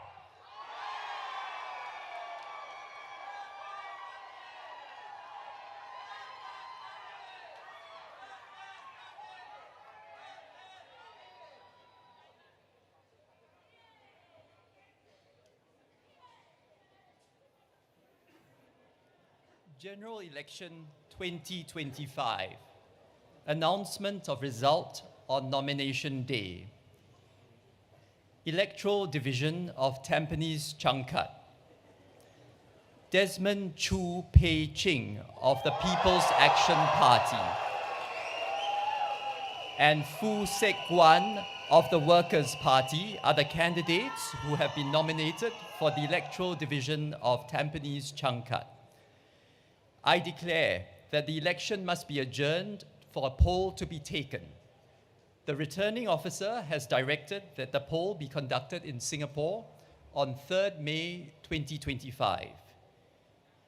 General Election 2025. Announcement of result on nomination day. Electoral Division of Tampines Changkat. Desmond Chu Pei Ching of the People's Action Party. And Fu Sek Guan of the Workers' Party are the candidates who have been nominated for the Electoral Division of Tampines Changkat. I declare that the election must be adjourned for a poll to be taken. The returning officer has directed that the poll be conducted in Singapore on 3rd May 2025.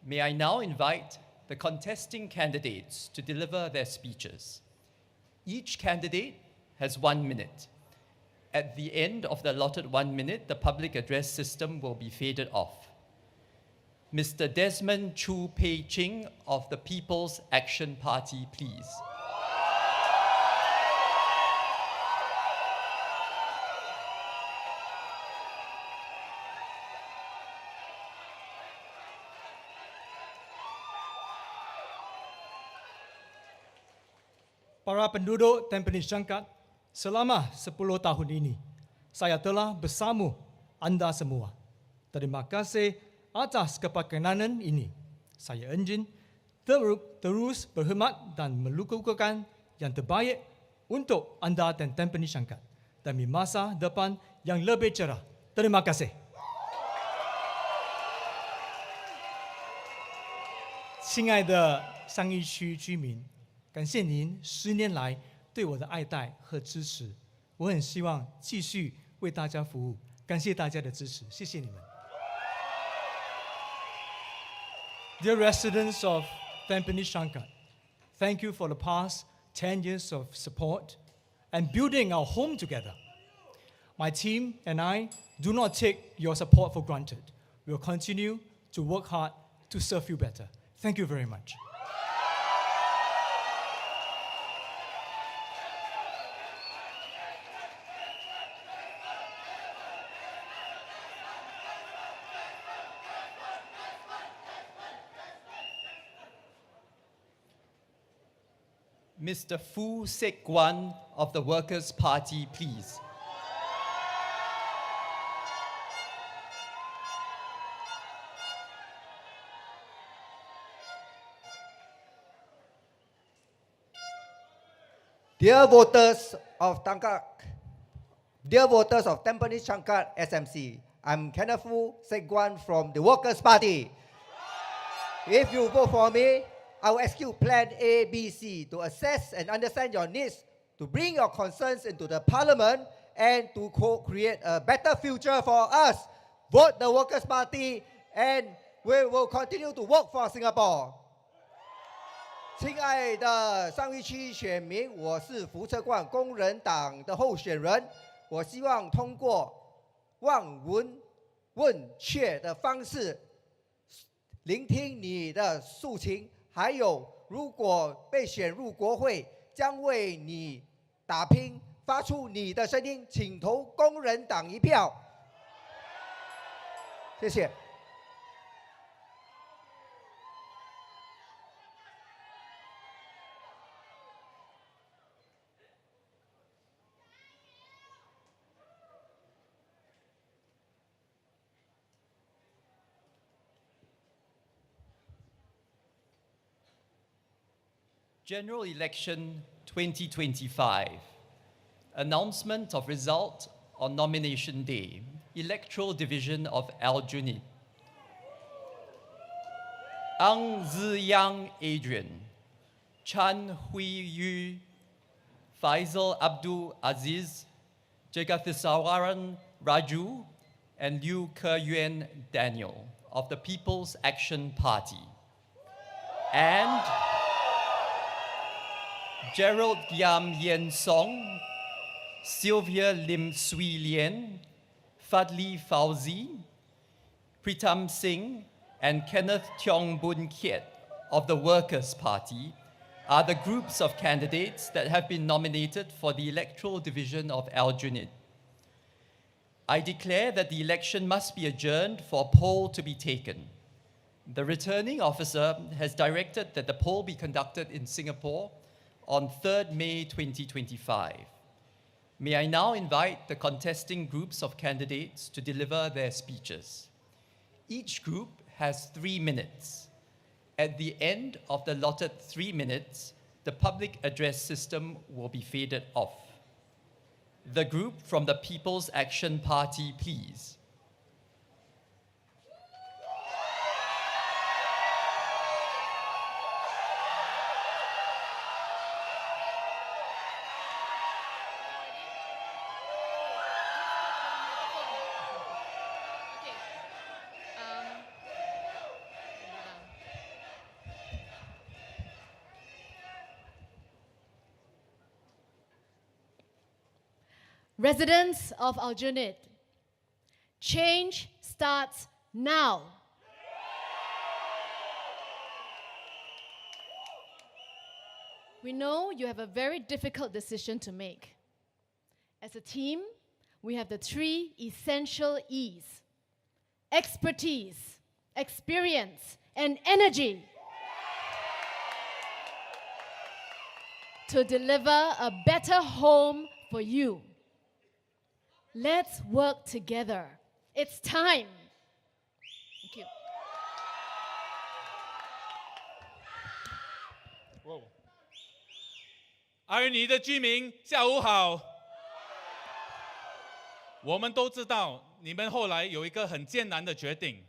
May I now invite the contesting candidates to deliver their speeches. Each candidate has 1 minute. At the end of the allotted 1 minute, the public address system will be faded off. Mr. Desmond Chu Pei Ching of the People's Action Party, please. Para penduduk Tampines Changkat, selama 10 tahun ini, saya telah bersama anda semua. Terima kasih atas keperkenanan ini. Saya ingin terus berkhidmat dan melakukan yang terbaik untuk anda dan Tampines Changkat demi masa depan yang lebih cerah. Terima kasih. 亲爱的上义区居民，感谢您10年来对我的爱戴和支持，我很希望继续为大家服务，感谢大家的支持，谢谢你们。Dear residents of Tampines Changkat, thank you for the past 10 years of support and building our home together. My team and I do not take your support for granted. We will continue to work hard to serve you better. Thank you very much. Mr. Fu Sek Guan of the Workers' Party, please. Dear voters of Tampines Changkat SMC, I'm Fu Sek Guan from the Workers' Party. If you vote for me, I will execute Plan A, B, C to assess and understand your needs, to bring your concerns into the Parliament and to co-create a better future for us. Vote the Workers' Party and we will continue to work for Singapore. 亲爱的上一区选民，我是福特冠工人党的候选人。我希望通过望闻问切的方式，聆听你的诉情，还有如果被选入国会，将为你打拼，发出你的声音，请投工人党一票。谢谢。General Election 2025. Announcement of result on nomination day. Electoral Division of Aljunied. Ang Ziyang Adrian. Chan Hui Yu. Faisal Abdul Aziz. Jagathisawaran Raju. And Liu Ke-Yuan Daniel of the People's Action Party. And Gerald Yam Yen Song, Sylvia Lim Swee Lien, Fadli Fauzi, Pritam Singh, and Kenneth Tiong Boon Kiet of the Workers' Party are the groups of candidates that have been nominated for the electoral division of Aljunied. I declare that the election must be adjourned for a poll to be taken. The returning officer has directed that the poll be conducted in Singapore on 3rd May 2025. May I now invite the contesting groups of candidates to deliver their speeches. Each group has 3 minutes. At the end of the allotted 3 minutes, the public address system will be faded off. The group from the People's Action Party, please. Residents of Aljunied, change starts now. We know you have a very difficult decision to make. As a team, we have the 3 essential E's: expertise, experience, and energy to deliver a better home for you. Let's work together. It's time. Thank you. Whoa. 阿云尼的居民，下午好。我们都知道你们后来有一个很艰难的决定，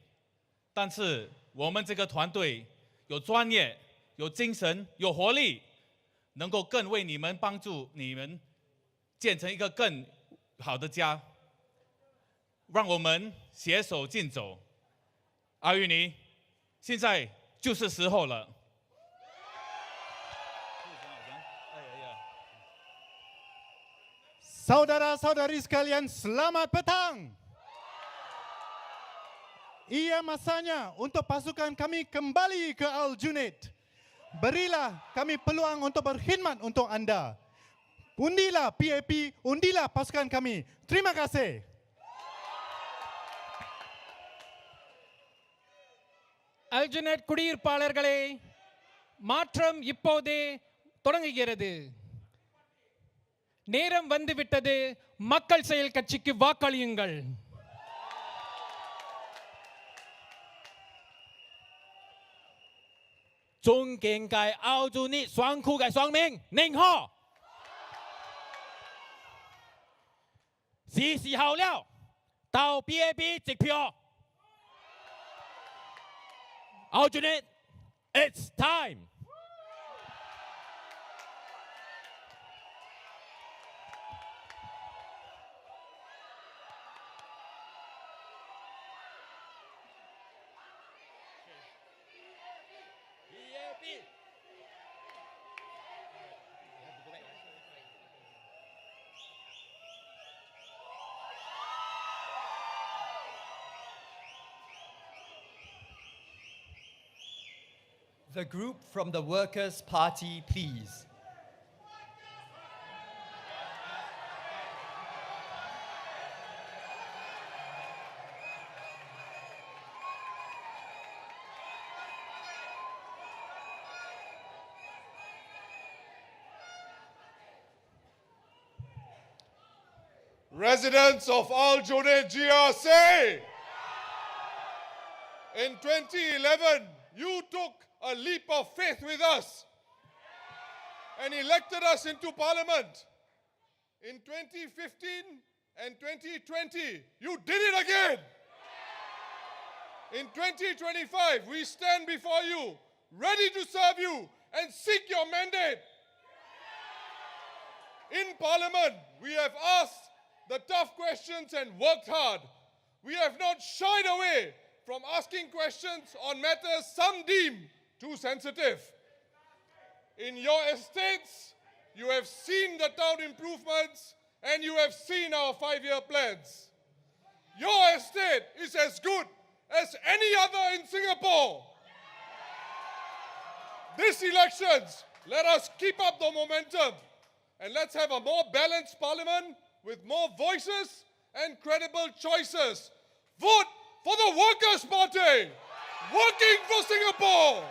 但是我们这个团队有专业、有精神、有活力，能够更为你们帮助你们建成一个更好的家，让我们携手竞走。阿玉尼，现在就是时候了。Saudara-saudari sekalian, selamat petang. Ia masanya untuk pasukan kami kembali ke Aljunied. Berilah kami peluang untuk berkhidmat untuk anda. Undilah PAP, undilah pasukan kami. Terima kasih. அல்ஜுனட் குடியிருப்பாளர்களே, மாற்றம் இப்போதே தொடங்குகிறது. நேரம் வந்துவிட்டது. மக்கள் செயல் கட்சிக்கு வாக்களியுங்கள். 尊敬嘅Aljunied雙區嘅雙名，寧可。是時候了，到 BAB 直票。Aljunied, it's time. The group from the Workers' Party, please. Residents of Al-Junaid GRC, in 2011, you took a leap of faith with us and elected us into Parliament. In 2015 and 2020, you did it again. In 2025, we stand before you, ready to serve you and seek your mandate. In Parliament, we have asked the tough questions and worked hard. We have not shied away from asking questions on matters some deem too sensitive. In your estates, you have seen the town improvements and you have seen our 5-year plans. Your estate is as good as any other in Singapore. This elections, let us keep up the momentum and let's have a more balanced Parliament with more voices and credible choices. Vote for the Workers' Party, working for Singapore.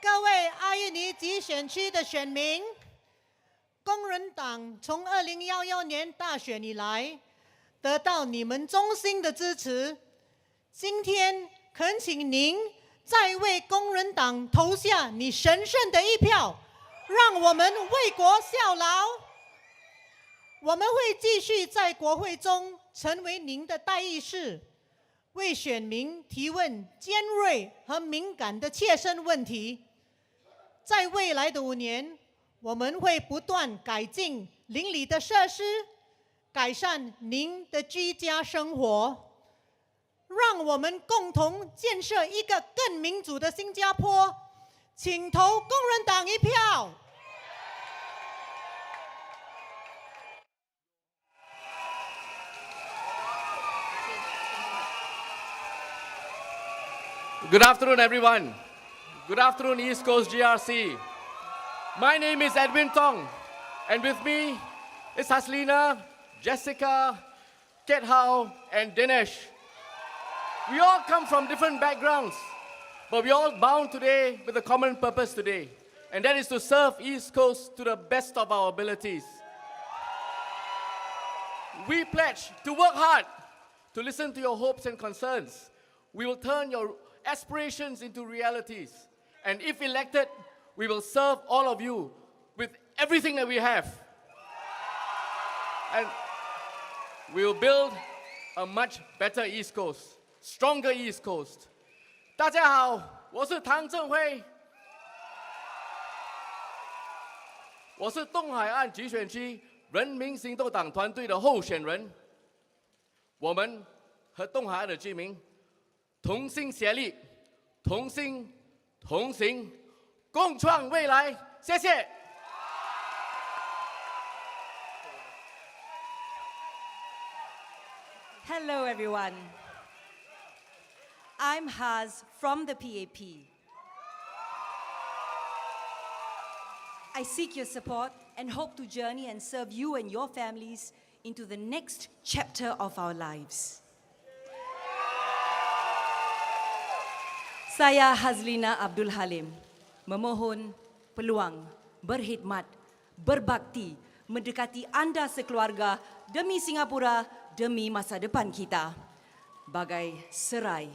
各位阿育尼集选区的选民，工人党从2011年大选以来，得到你们衷心的支持。今天恳请您再为工人党投下你神圣的一票，让我们为国效劳。我们会继续在国会中成为您的代议士，为选民提问尖锐和敏感的切身问题。在未来的5年，我们会不断改进邻里的设施，改善您的居家生活，让我们共同建设一个更民主的新加坡。请投工人党一票。Good afternoon, everyone. Good afternoon, East Coast GRC. My name is Edwin Tong, and with me is Haslina, Jessica, Ket Hao, and Dinesh. We all come from different backgrounds, but we're all bound today with a common purpose today, and that is to serve East Coast to the best of our abilities. We pledge to work hard, to listen to your hopes and concerns. We will turn your aspirations into realities. And if elected, we will serve all of you with everything that we have. And we will build a much better East Coast, stronger East Coast. 大家好，我是唐正辉，我是东海岸集选区人民行动党团队的候选人。我们和东海岸的居民同心协力，同心同行，共创未来。谢谢。Hello, everyone. I'm Haz from the PAP. I seek your support and hope to journey and serve you and your families into the next chapter of our lives. Saya Hazlina Abdul Halim, memohon peluang, berkhidmat, berbakti, mendekati anda sekeluarga demi Singapura, demi masa depan kita. Bagai serai,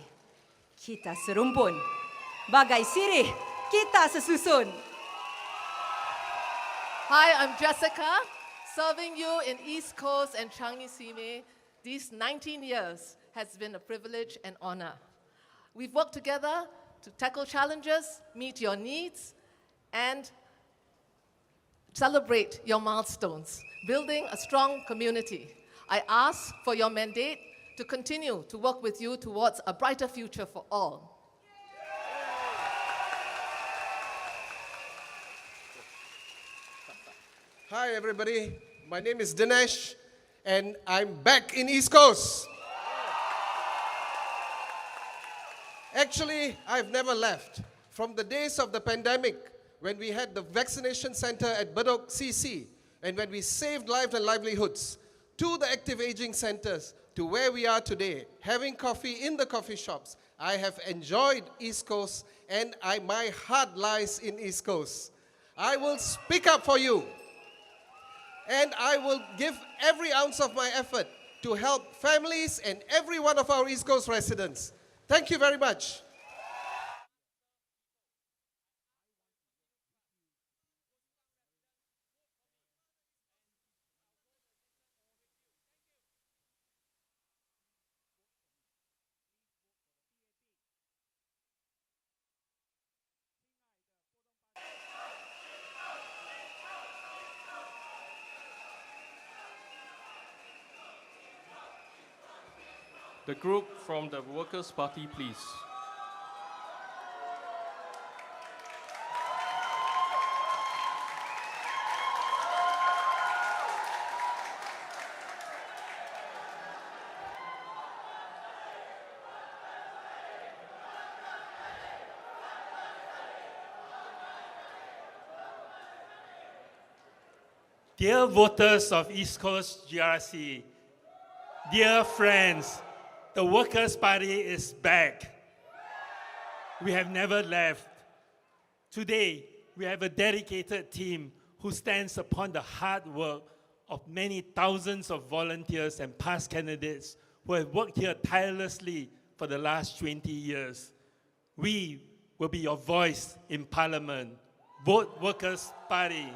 kita serumpun. Bagai sirih, kita sesusun. Hi, I'm Jessica, serving you in East Coast and Changi Sime. These 19 years has been a privilege and honor. We've worked together to tackle challenges, meet your needs, and celebrate your milestones, building a strong community. I ask for your mandate to continue to work with you towards a brighter future for all. Hi, everybody. My name is Dinesh, and I'm back in East Coast. Actually, I've never left. From the days of the pandemic, when we had the vaccination center at Bedok CC, and when we saved lives and livelihoods, to the active aging centers, to where we are today, having coffee in the coffee shops, I have enjoyed East Coast, and my heart lies in East Coast. I will speak up for you, and I will give every ounce of my effort to help families and every one of our East Coast residents. Thank you very much. The group from the Workers' Party, please. Dear voters of East Coast GRC, dear friends, the Workers' Party is back. We have never left. Today, we have a dedicated team who stands upon the hard work of many thousands of volunteers and past candidates who have worked here tirelessly for the last 20 years. We will be your voice in Parliament. Vote Workers' Party.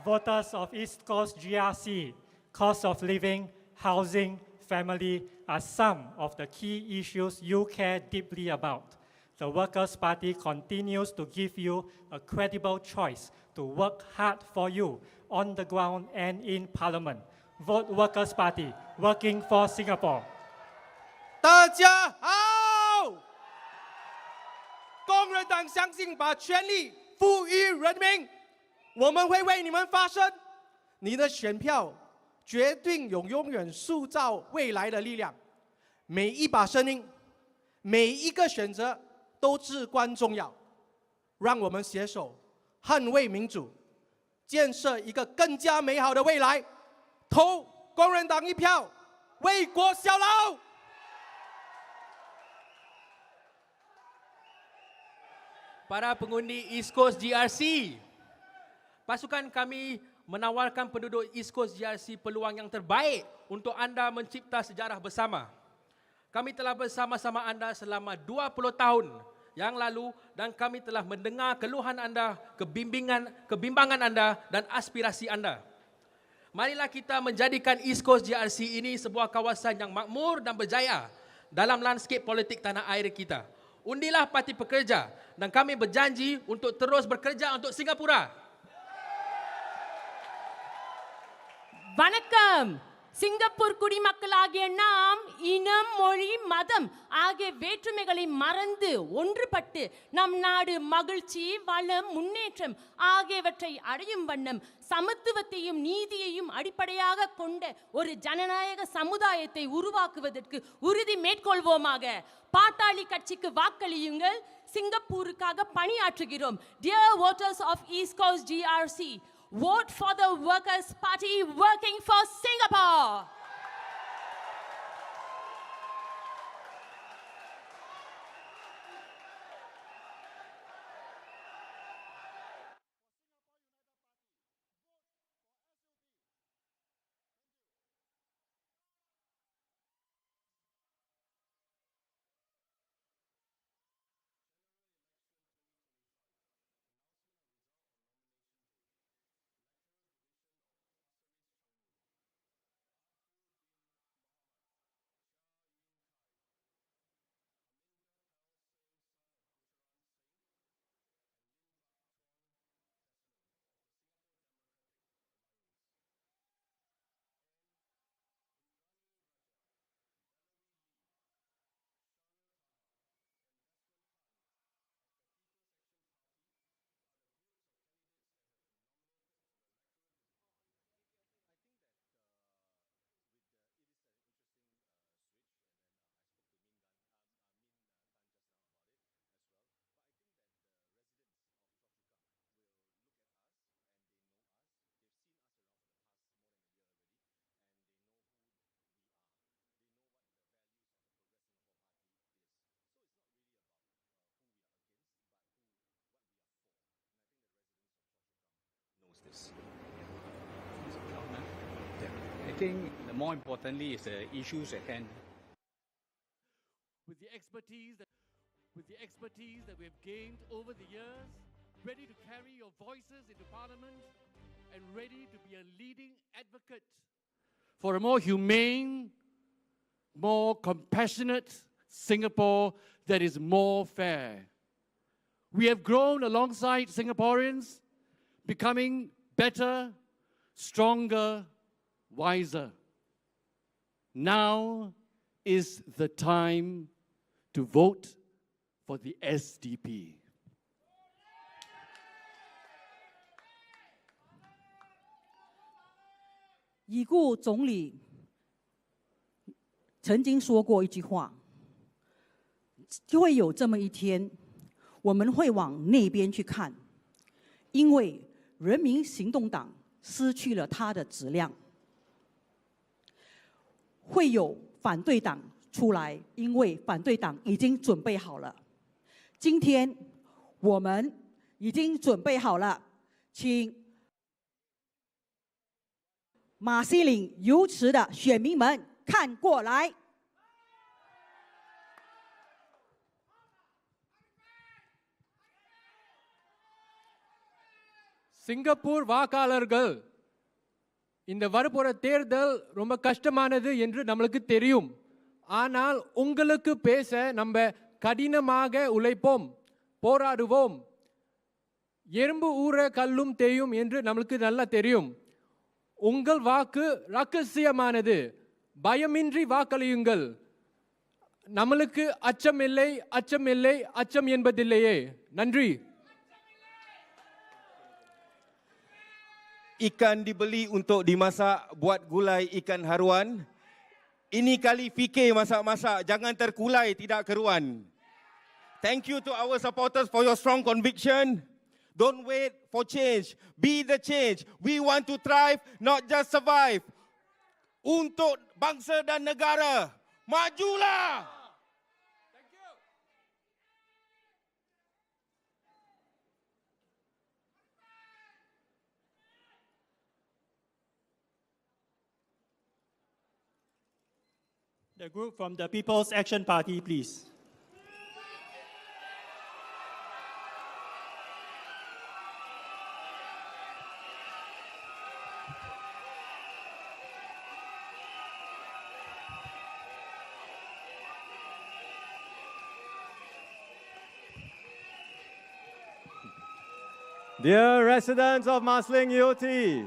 Voters of East Coast GRC, cost of living, housing, family are some of the key issues you care deeply about. The Workers' Party continues to give you a credible choice to work hard for you on the ground and in Parliament. Vote Workers' Party, working for Singapore. 大家好！工人党相信把权力赋予人民，我们会为你们发声。你的选票决定有永远塑造未来的力量。每一把声音，每一个选择都至关重要。让我们携手捍卫民主，建设一个更加美好的未来。投工人党一票，为国效劳。Para pengundi East Coast GRC, pasukan kami menawarkan penduduk East Coast GRC peluang yang terbaik untuk anda mencipta sejarah bersama. Kami telah bersama-sama anda selama 20 tahun yang lalu dan kami telah mendengar keluhan anda, kebimbangan anda dan aspirasi anda. Marilah kita menjadikan East Coast GRC ini sebuah kawasan yang makmur dan berjaya dalam landscape politik tanah air kita. Undilah Parti Pekerja dan kami berjanji untuk terus bekerja untuk Singapura. வணக்கம் Singapore குடிமக்களாகிய நாம் இனம் மொழி மதம் ஆகிய வேற்றுமைகளை மறந்து ஒன்றுபட்டு நம் நாடு மகிழ்ச்சி வளம் முன்னேற்றம் ஆகியவற்றை அடையும் வண்ணம் சமத்துவத்தையும் நீதியையும் அடிப்படையாக கொண்ட ஒரு ஜனநாயக சமுதாயத்தை உருவாக்குவதற்கு உறுதி மேற்கொள்வோமாக. பாட்டாளி கட்சிக்கு வாக்களியுங்கள். சிங்கப்பூருக்காக பணியாற்றுகிறோம். Dear voters of East Coast GRC, vote for the Workers' Party working for Singapore. I think more importantly is the issues at hand. With the expertise that we have gained over the years, ready to carry your voices into Parliament and ready to be a leading advocate for a more humane, more compassionate Singapore that is more fair. We have grown alongside Singaporeans, becoming better, stronger, wiser. Now is the time to vote for the SDP. 已故总理曾经说过一句话，就会有这么一天，我们会往那边去看，因为人民行动党失去了它的质量。会有反对党出来，因为反对党已经准备好了。今天我们已经准备好了，请马西岭游池的选民们看过来。சிங்கப்பூர் வாக்காளர்கள் இந்த வரப்போற தேர்தல் ரொம்ப கஷ்டமானது என்று நம்மளுக்கு தெரியும். ஆனால் உங்களுக்கு பேச நம்ம கடினமாக உழைப்போம், போராடுவோம். எறும்பு ஊற கல்லும் தேயும் என்று நம்மளுக்கு நல்லா தெரியும். உங்கள் வாக்கு ரகசியமானது. பயமின்றி வாக்களியுங்கள். நம்மளுக்கு அச்சமில்லை, அச்சமில்லை, அச்சம் என்பதில்லையே. நன்றி. Ikan dibeli untuk dimasak buat gulai ikan haruan. Ini kali fikir masak-masak, jangan terkulai tidak keruan. Thank you to our supporters for your strong conviction. Don't wait for change, be the change. We want to thrive, not just survive. Untuk bangsa dan negara, majulah! The group from the People's Action Party, please. Dear residents of Marsiling-Yew Tee,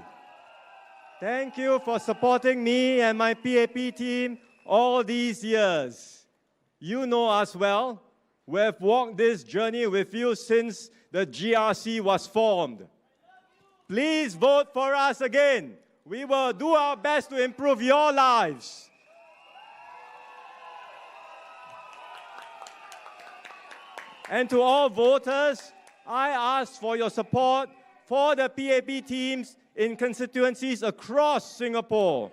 thank you for supporting me and my PAP team all these years. You know us well. We have walked this journey with you since the GRC was formed. Please vote for us again. We will do our best to improve your lives. And to all voters, I ask for your support for the PAP teams in constituencies across Singapore.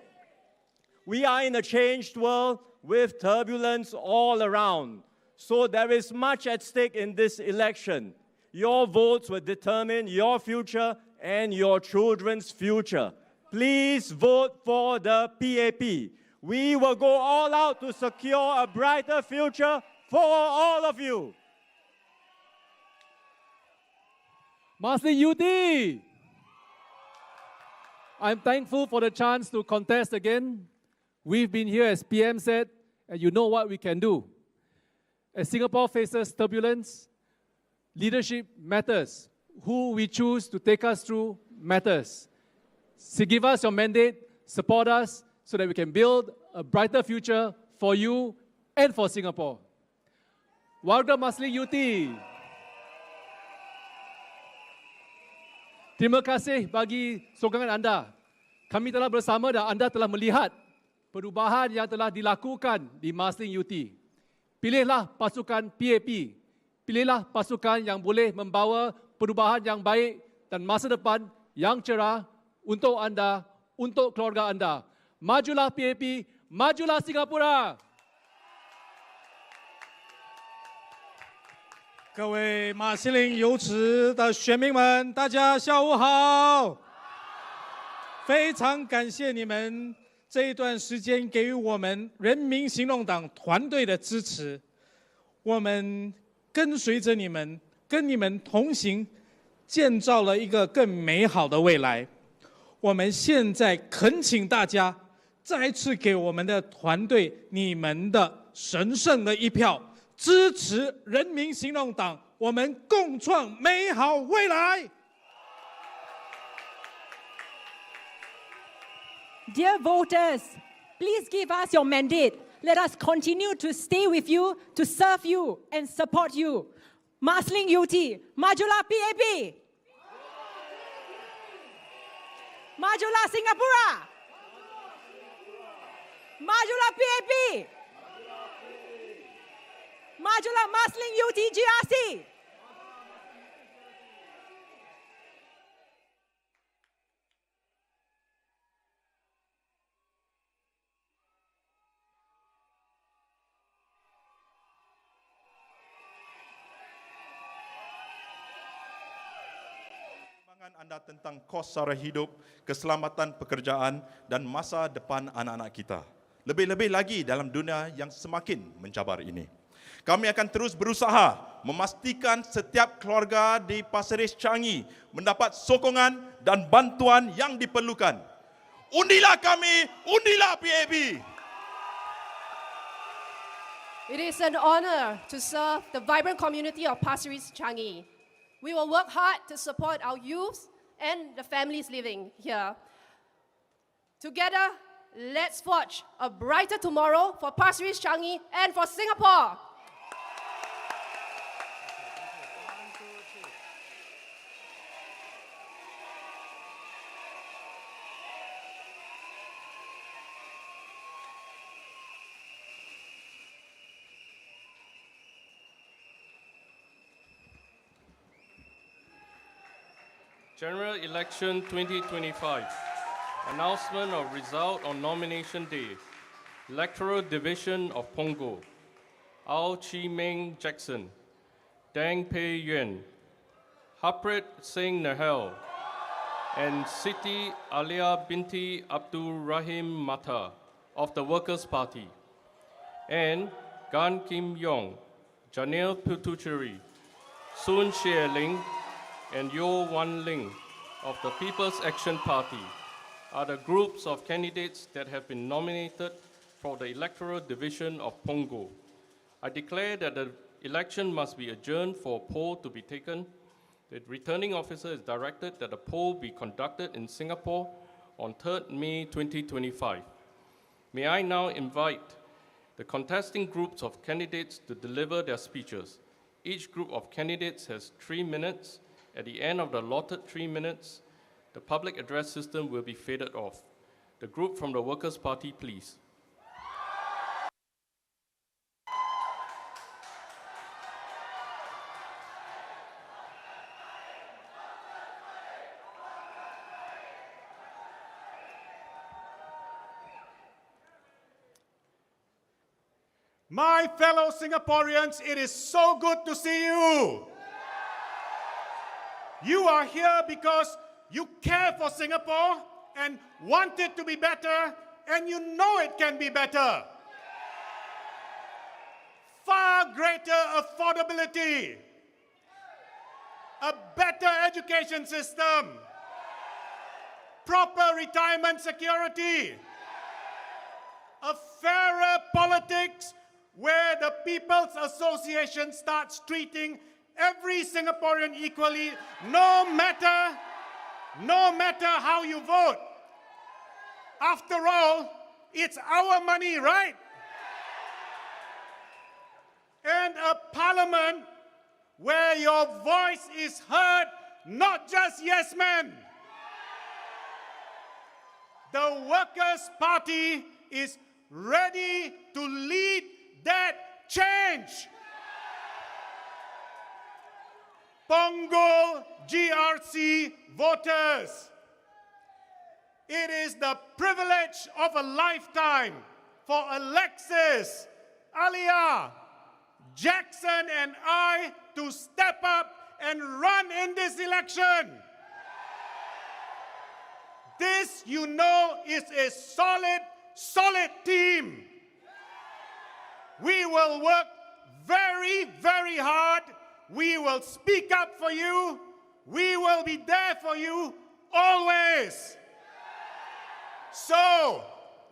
We are in a changed world with turbulence all around. So there is much at stake in this election. Your votes will determine your future and your children's future. Please vote for the PAP. We will go all out to secure a brighter future for all of you. Marsiling-Yew Tee! I'm thankful for the chance to contest again. We've been here, as PM said, and you know what we can do. As Singapore faces turbulence, leadership matters. Who we choose to take us through matters. So give us your mandate, support us, so that we can build a brighter future for you and for Singapore. Warga Marsiling-Yew Tee. Terima kasih bagi sokongan anda. Kami telah bersama dan anda telah melihat perubahan yang telah dilakukan di Marsiling-Yew Tee. Pilihlah pasukan PAP. Pilihlah pasukan yang boleh membawa perubahan yang baik dan masa depan yang cerah untuk anda, untuk keluarga anda. Majulah PAP, majulah Singapura! 各位马西岭游池的选民们，大家下午好！非常感谢你们这一段时间给予我们人民行动党团队的支持，我们跟随着你们，跟你们同行，建造了一个更美好的未来。我们现在恳请大家再次给我们的团队你们的神圣的一票，支持人民行动党，我们共创美好未来。Dear voters, please give us your mandate. Let us continue to stay with you, to serve you and support you. Marsiling-Yew Tee, majulah PAP. Majulah Singapura. Majulah PAP. Majulah Marsiling-Yew Tee GRC. Anda tentang kos sara hidup, keselamatan pekerjaan dan masa depan anak-anak kita. Lebih-lebih lagi dalam dunia yang semakin mencabar ini. Kami akan terus berusaha memastikan setiap keluarga di Pasir Ris Changi mendapat sokongan dan bantuan yang diperlukan. Undilah kami, undilah PAB. It is an honor to serve the vibrant community of Pasir Ris Changi. We will work hard to support our youth and the families living here. Together, let's forge a brighter tomorrow for Pasir Ris Changi and for Singapore. General Election 2025. Announcement of result on nomination day. Electoral Division of Punggol. Ao Chi Meng Jackson. Dang Pei Yuan. Harpreet Singh Nahel. And Siti Alia Binti Abdul Rahim Mata of the Workers' Party. And Gan Kim Yong, Janil Putucheri, Sun Xie Ling, and Yo Wan Ling of the People's Action Party are the groups of candidates that have been nominated for the Electoral Division of Punggol. I declare that the election must be adjourned for a poll to be taken. The returning officer is directed that the poll be conducted in Singapore on 3rd May 2025. May I now invite the contesting groups of candidates to deliver their speeches. Each group of candidates has 3 minutes. At the end of the allotted 3 minutes, the public address system will be faded off. The group from the Workers' Party, please. My fellow Singaporeans, it is so good to see you. You are here because you care for Singapore and want it to be better, and you know it can be better. Far greater affordability, a better education system, proper retirement security, a fairer politics where the People's Association starts treating every Singaporean equally, no matter how you vote. After all, it's our money, right? And a parliament where your voice is heard, not just yes men. The Workers' Party is ready to lead that change. Punggol GRC voters, it is the privilege of a lifetime for Alexis, Alia, Jackson and I to step up and run in this election. This, you know, is a solid team. We will work very, very hard. We will speak up for you. We will be there for you always. So,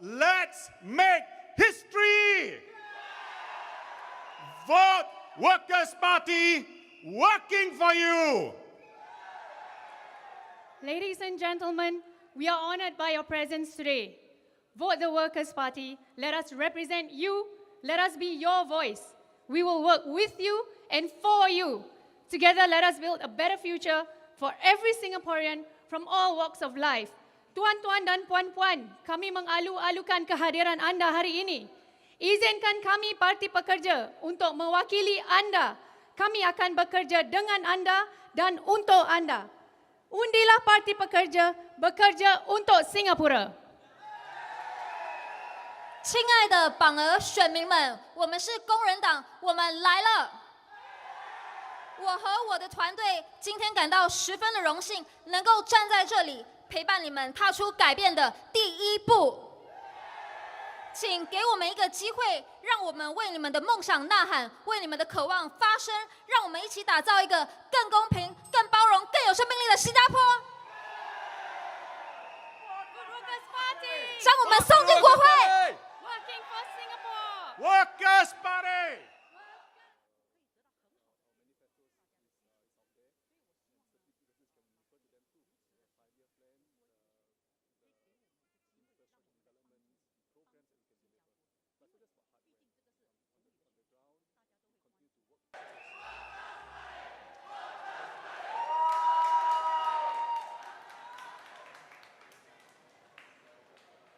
let's make history. Vote Workers' Party, working for you. Ladies and gentlemen, we are honored by your presence today. Vote the Workers' Party. Let us represent you. Let us be your voice. We will work with you and for you. Together, let us build a better future for every Singaporean from all walks of life. Tuan-tuan dan puan-puan, kami mengalu-alukan kehadiran anda hari ini. Izinkan kami Parti Pekerja untuk mewakili anda. Kami akan bekerja dengan anda dan untuk anda. Undilah Parti Pekerja, bekerja untuk Singapura. 亲爱的榜额选民们，我们是工人党，我们来了。我和我的团队今天感到十分的荣幸，能够站在这里陪伴你们踏出改变的第一步。请给我们一个机会，让我们为你们的梦想呐喊，为你们的渴望发声，让我们一起打造一个更公平、更包容、更有生命力的新加坡。将我们送进国会。Workers' Party!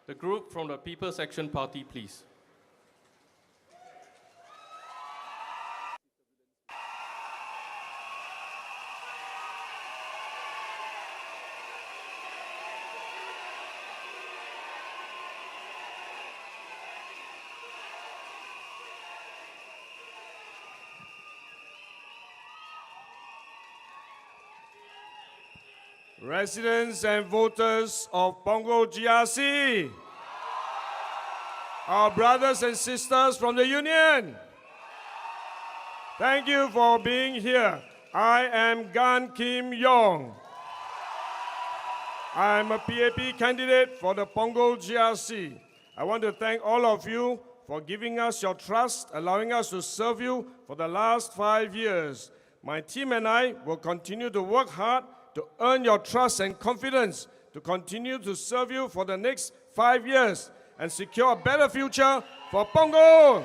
The group from the People's Action Party, please. Residents and voters of Punggol GRC, our brothers and sisters from the Union, thank you for being here. I am Gan Kim Yong. I am a PAP candidate for the Punggol GRC. I want to thank all of you for giving us your trust, allowing us to serve you for the last 5 years. My team and I will continue to work hard to earn your trust and confidence, to continue to serve you for the next 5 years and secure a better future for Punggol.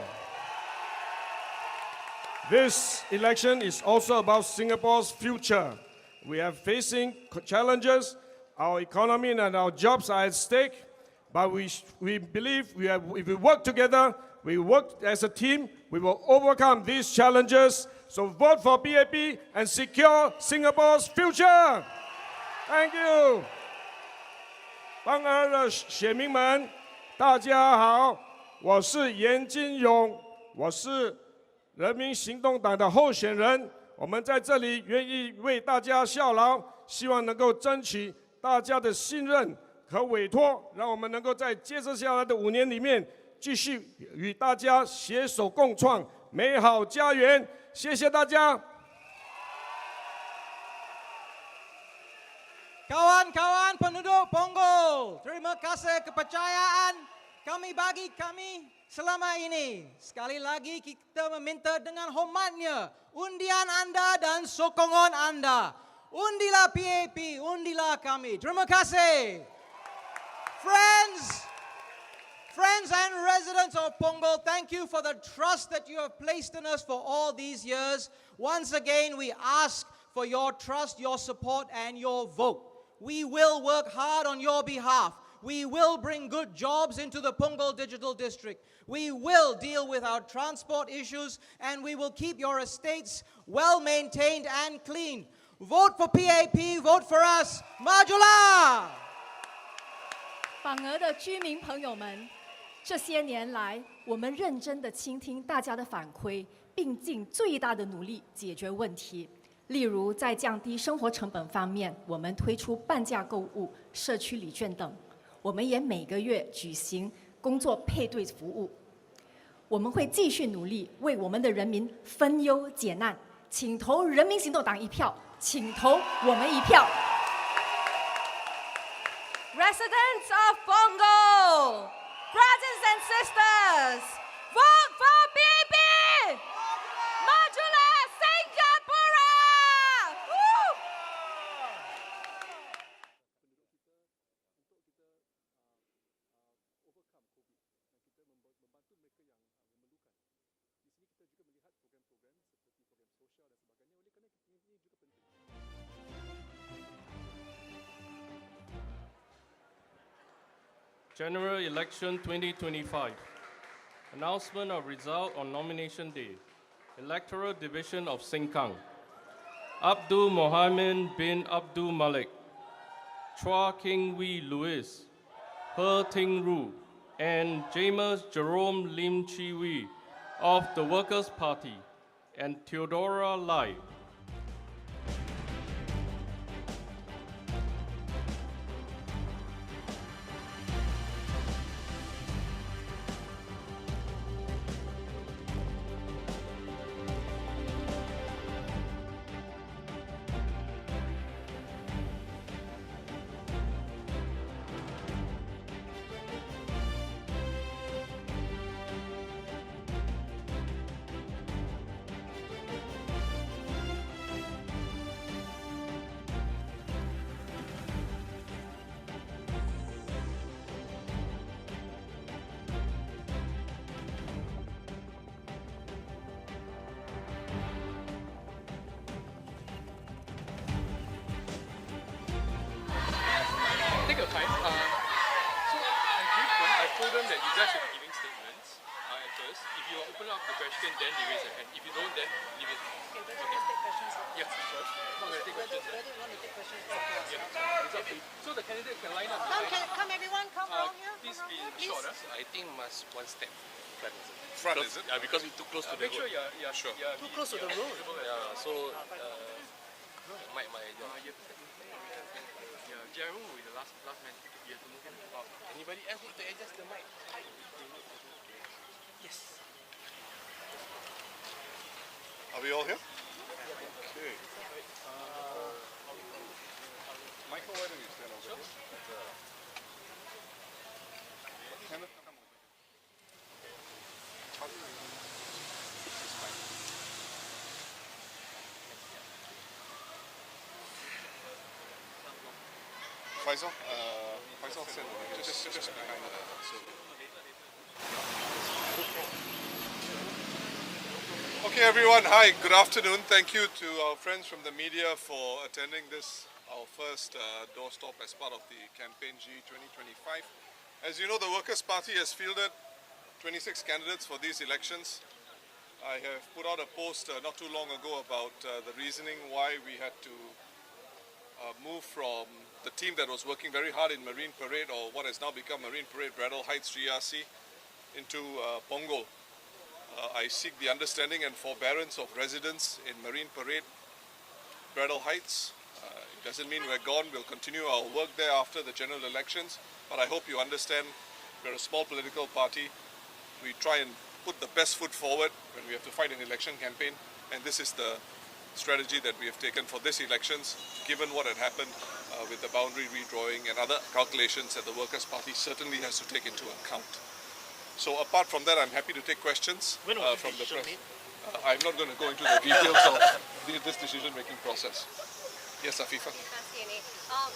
This election is also about Singapore's future. We are facing challenges. Our economy and our jobs are at stake, but we believe if we work together, we work as a team, we will overcome these challenges. So vote for PAP and secure Singapore's future. Thank you. 帮儿的选民们，大家好，我是严金勇，我是人民行动党的候选人。我们在这里愿意为大家效劳，希望能够争取大家的信任和委托，让我们能够在接着下来的5年里面，继续与大家携手共创美好家园。谢谢大家。Kawan-kawan penduduk Punggol, terima kasih kepercayaan kami bagi kami selama ini. Sekali lagi kita meminta dengan hormatnya undian anda dan sokongan anda. Undilah PAP, undilah kami. Terima kasih. Friends and residents of Punggol, thank you for the trust that you have placed in us for all these years. Once again, we ask for your trust, your support, and your vote. We will work hard on your behalf. We will bring good jobs into the Punggol Digital District. We will deal with our transport issues, and we will keep your estates well maintained and clean. Vote for PAP, vote for us. Majulah! 榜额的居民朋友们，这些年来，我们认真地倾听大家的反馈，并尽最大的努力解决问题。例如在降低生活成本方面，我们推出半价购物、社区礼券等。我们也每个月举行工作配对服务。我们会继续努力，为我们的人民分忧解难。请投人民行动党一票，请投我们一票。Residents of Pongo, brothers and sisters, vote for PAP! Majulah Singapura! Woo! General Election 2025. Announcement of result on nomination day. Electoral Division of Sengkang. Abdul Mohammed bin Abdul Malik. Chua King Wee Louis. He Ting Ru. And James Jerome Lim Chi Wee of the Workers' Party. And Theodora Lai. Take your time. So I briefed them. I told them that you guys should be giving statements at first. If you open up the question, then they raise their hand. If you don't, then leave it. Okay, let's just take questions. Yes, sure. Not going to take questions. Whether you want to take questions. Yeah, it's up to you. So the candidate can line up. Come everyone, come around here. Please come be around here, short. please. I think must one step front. Front, is it? Yeah, because we're too close to the road. Make sure you're sure. Too close to the road. Yeah, so my Jeremy will be the last man. You have to move him out. Anybody else need to adjust the mic? Yes. Are we all here? Okay. Michael, why don't you stand over here? Kenneth, come over here. Faisal, stand over here. Just behind the Okay, everyone. Hi. Good afternoon. Thank you to our friends from the media for attending this, our first doorstop as part of the campaign GE2025. As you know, the Workers' Party has fielded 26 candidates for these elections. I have put out a post not too long ago about the reasoning why we had to move from the team that was working very hard in Marine Parade, or what has now become Marine Parade-Braddell Heights GRC, into Pongo. I seek the understanding and forbearance of residents in Marine Parade, Braddell Heights. It doesn't mean we're gone. We'll continue our work there after the general elections. But I hope you understand we're a small political party. We try and put the best foot forward when we have to fight an election campaign. And this is the strategy that we have taken for this elections, given what had happened with the boundary redrawing and other calculations that the Workers' Party certainly has to take into account. So apart from that, I'm happy to take questions from the press. I'm not going to go into the details of this decision-making process. Yes, Afifa.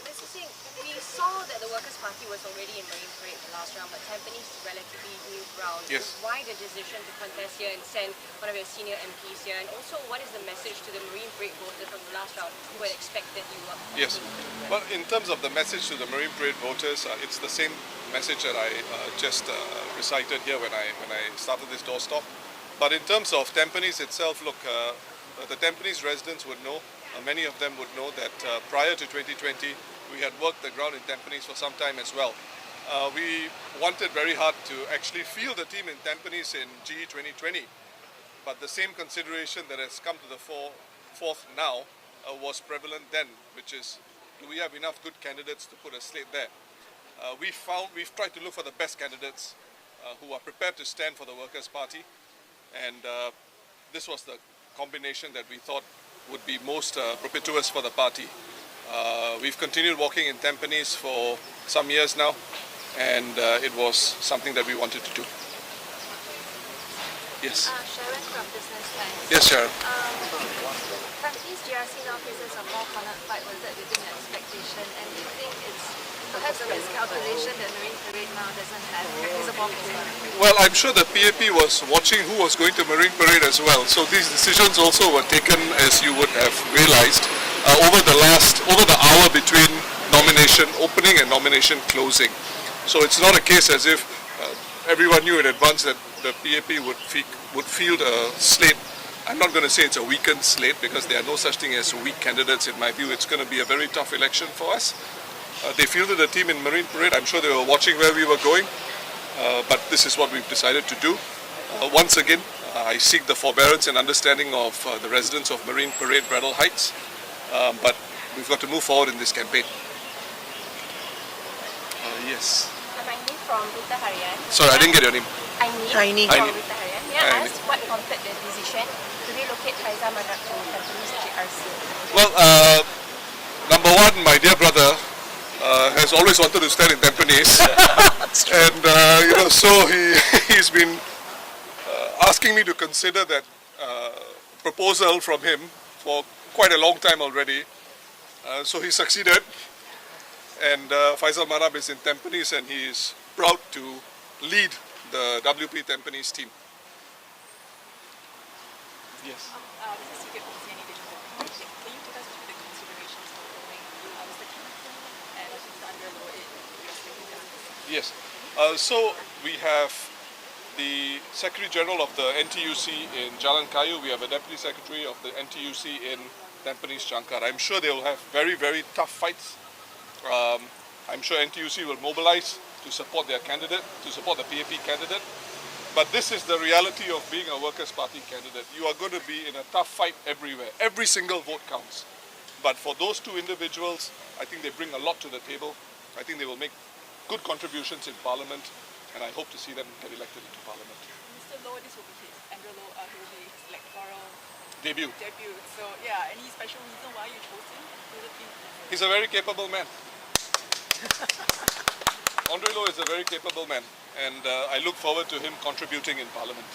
Mr. Singh, we saw that the Workers' Party was already in Marine Parade the last round, but Tampines is relatively new ground. Yes. Why the decision to contest here and send one of your senior MPs here? And also, what is the message to the Marine Parade voters from the last round who had expected you up? Yes. Well, in terms of the message to the Marine Parade voters, it's the same message that I just recited here when I started this doorstop. But in terms of Tampines itself, look, the Tampines residents would know, many of them would know that prior to 2020, we had worked the ground in Tampines for some time as well. We wanted very hard to actually field a team in Tampines in GE2020, but the same consideration that has come to the forth now was prevalent then, which is, do we have enough good candidates to put a slate there? We've tried to look for the best candidates who are prepared to stand for the Workers' Party, and this was the combination that we thought would be most propitious for the party. We've continued walking in Tampines for some years now, and it was something that we wanted to do. Yes. Sharon from Business Times. Yes, Sharon. From East GRC now faces a more cornered fight. Was that within your expectation? And do you think it's perhaps a miscalculation that Marine Parade now doesn't have visible people? Well, I'm sure the PAP was watching who was going to Marine Parade as well. So these decisions also were taken, as you would have realized, over the hour between nomination opening and nomination closing. So it's not a case as if everyone knew in advance that the PAP would field a slate. I'm not going to say it's a weakened slate because there are no such thing as weak candidates in my view. It's going to be a very tough election for us. They fielded a team in Marine Parade. I'm sure they were watching where we were going, but this is what we've decided to do. Once again, I seek the forbearance and understanding of the residents of Marine Parade-Braddell Heights, but we've got to move forward in this campaign. Yes. I'm Aini from Berita Harian. Sorry, I didn't get your name. Aini from Berita Harian. May I ask what prompted the decision to relocate Faizal Manap to Tampines GRC? Well, number one, my dear brother has always wanted to stand in Tampines, and so he's been asking me to consider that proposal from him for quite a long time already. So he succeeded, and Faizal Manap is in Tampines, and he is proud to lead the WP Tampines team. Yes. This is Secret Policy and Digital. Can you take us through the considerations for filming Mr. Chongfu and Mr. Underlow in US? Yes. So we have the Secretary General of the NTUC in Jalan Kayu. We have a Deputy Secretary of the NTUC in Tampines Changkar. I'm sure they will have very, very tough fights. I'm sure NTUC will mobilize to support their candidate, to support the PAP candidate. But this is the reality of being a Workers' Party candidate. You are going to be in a tough fight everywhere. Every single vote counts. But for those two individuals, I think they bring a lot to the table. I think they will make good contributions in Parliament, and I hope to see them get elected into Parliament. Mr. Low, this will be his, Andrew Low, he will be his electoral Debut. So yeah, any special reason why you chose him to the team? He's a very capable man. Andre Low is a very capable man, and I look forward to him contributing in Parliament.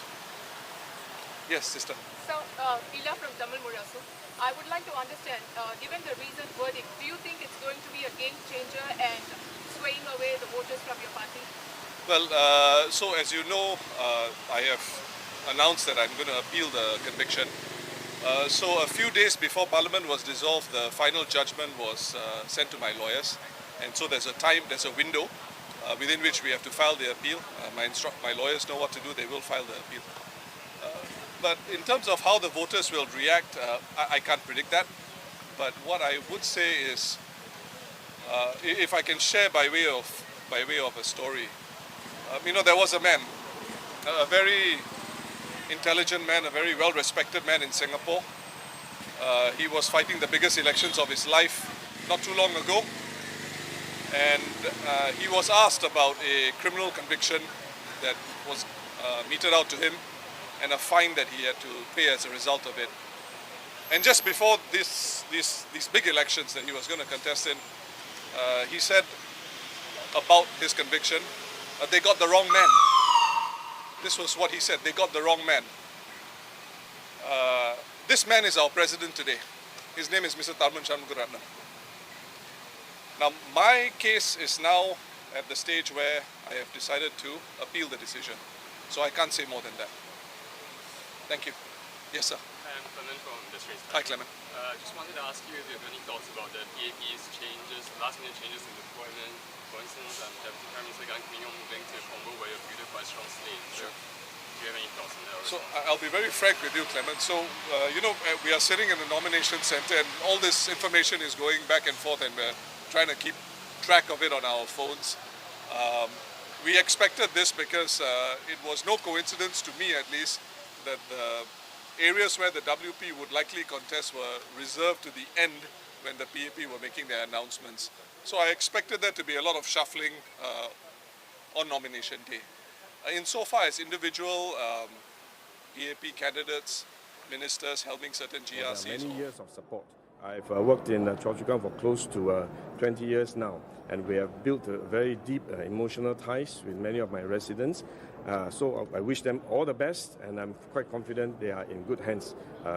Yes, sister. So, Ila from Tamil Murasu, I would like to understand, given the recent verdict, do you think it's going to be a game changer and swaying away the voters from your party? Well, so as you know, I have announced that I'm going to appeal the conviction. So a few days before Parliament was dissolved, the final judgment was sent to my lawyers, and so there's a window within which we have to file the appeal. My lawyers know what to do; they will file the appeal. But in terms of how the voters will react, I can't predict that. But what I would say is, if I can share by way of a story, there was a man, a very intelligent man, a very well-respected man in Singapore. He was fighting the biggest elections of his life not too long ago, and he was asked about a criminal conviction that was meted out to him and a fine that he had to pay as a result of it. And just before these big elections that he was going to contest in, he said about his conviction, they got the wrong man. This was what he said, they got the wrong man. This man is our president today. His name is Mr. Tharman Shanmugaratnam. Now, my case is now at the stage where I have decided to appeal the decision. So I can't say more than that. Thank you. Yes, sir. I'm Clement from the Straits. Hi, Clement. Just wanted to ask you if you have any thoughts about the PAP's changes, last-minute changes in deployment. For instance, Deputy Prime Minister Kang moving to Chongfu, where you've built quite a strong slate. Sure. Do you have any thoughts on that? So I'll be very frank with you, Clement. So, we are sitting in the nomination center, and all this information is going back and forth, and we're trying to keep track of it on our phones. We expected this because it was no coincidence, to me at least, that the areas where the WP would likely contest were reserved to the end when the PAP were making their announcements. So I expected there to be a lot of shuffling on nomination day. Insofar as individual PAP candidates, ministers helping certain GRCs. There are many years of support. I've worked in Chongfu for close to 20 years now, and we have built very deep emotional ties with many of my residents. So I wish them all the best, and I'm quite confident they are in good hands.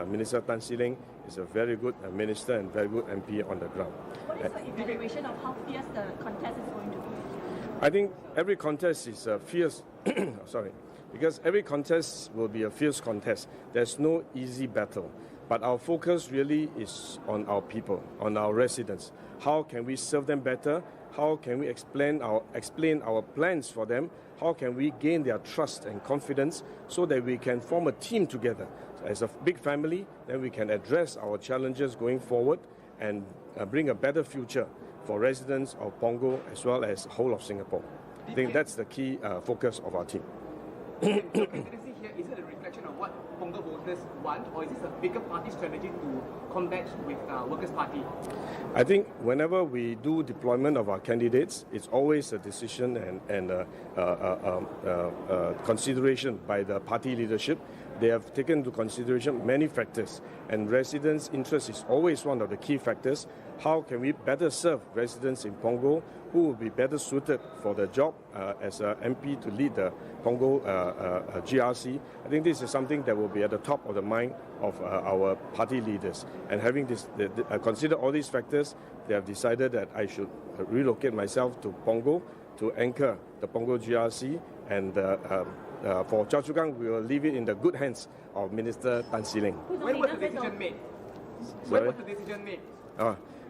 Minister Tan See Leng is a very good minister and very good MP on the ground. What is your evaluation of how fierce the contest is going to be? I think every contest is fierce. Sorry. Because every contest will be a fierce contest. There's no easy battle. But our focus really is on our people, on our residents. How can we serve them better? How can we explain our plans for them? How can we gain their trust and confidence so that we can form a team together? As a big family, then we can address our challenges going forward and bring a better future for residents of Punggol as well as the whole of Singapore. I think that's the key focus of our team. Here, is it a reflection of what Punggol voters want, or is this a bigger party strategy to combat with Workers' Party? I think whenever we do deployment of our candidates, it's always a decision and consideration by the party leadership. They have taken into consideration many factors, and residents' interest is always one of the key factors. How can we better serve residents in Punggol who will be better suited for the job as an MP to lead the Punggol GRC? I think this is something that will be at the top of the mind of our party leaders. And having considered all these factors, they have decided that I should relocate myself to Punggol to anchor the Punggol GRC. And for Choa Chu Kang, we will leave it in the good hands of Minister Tan See Leng. When was the decision made? When was the decision made?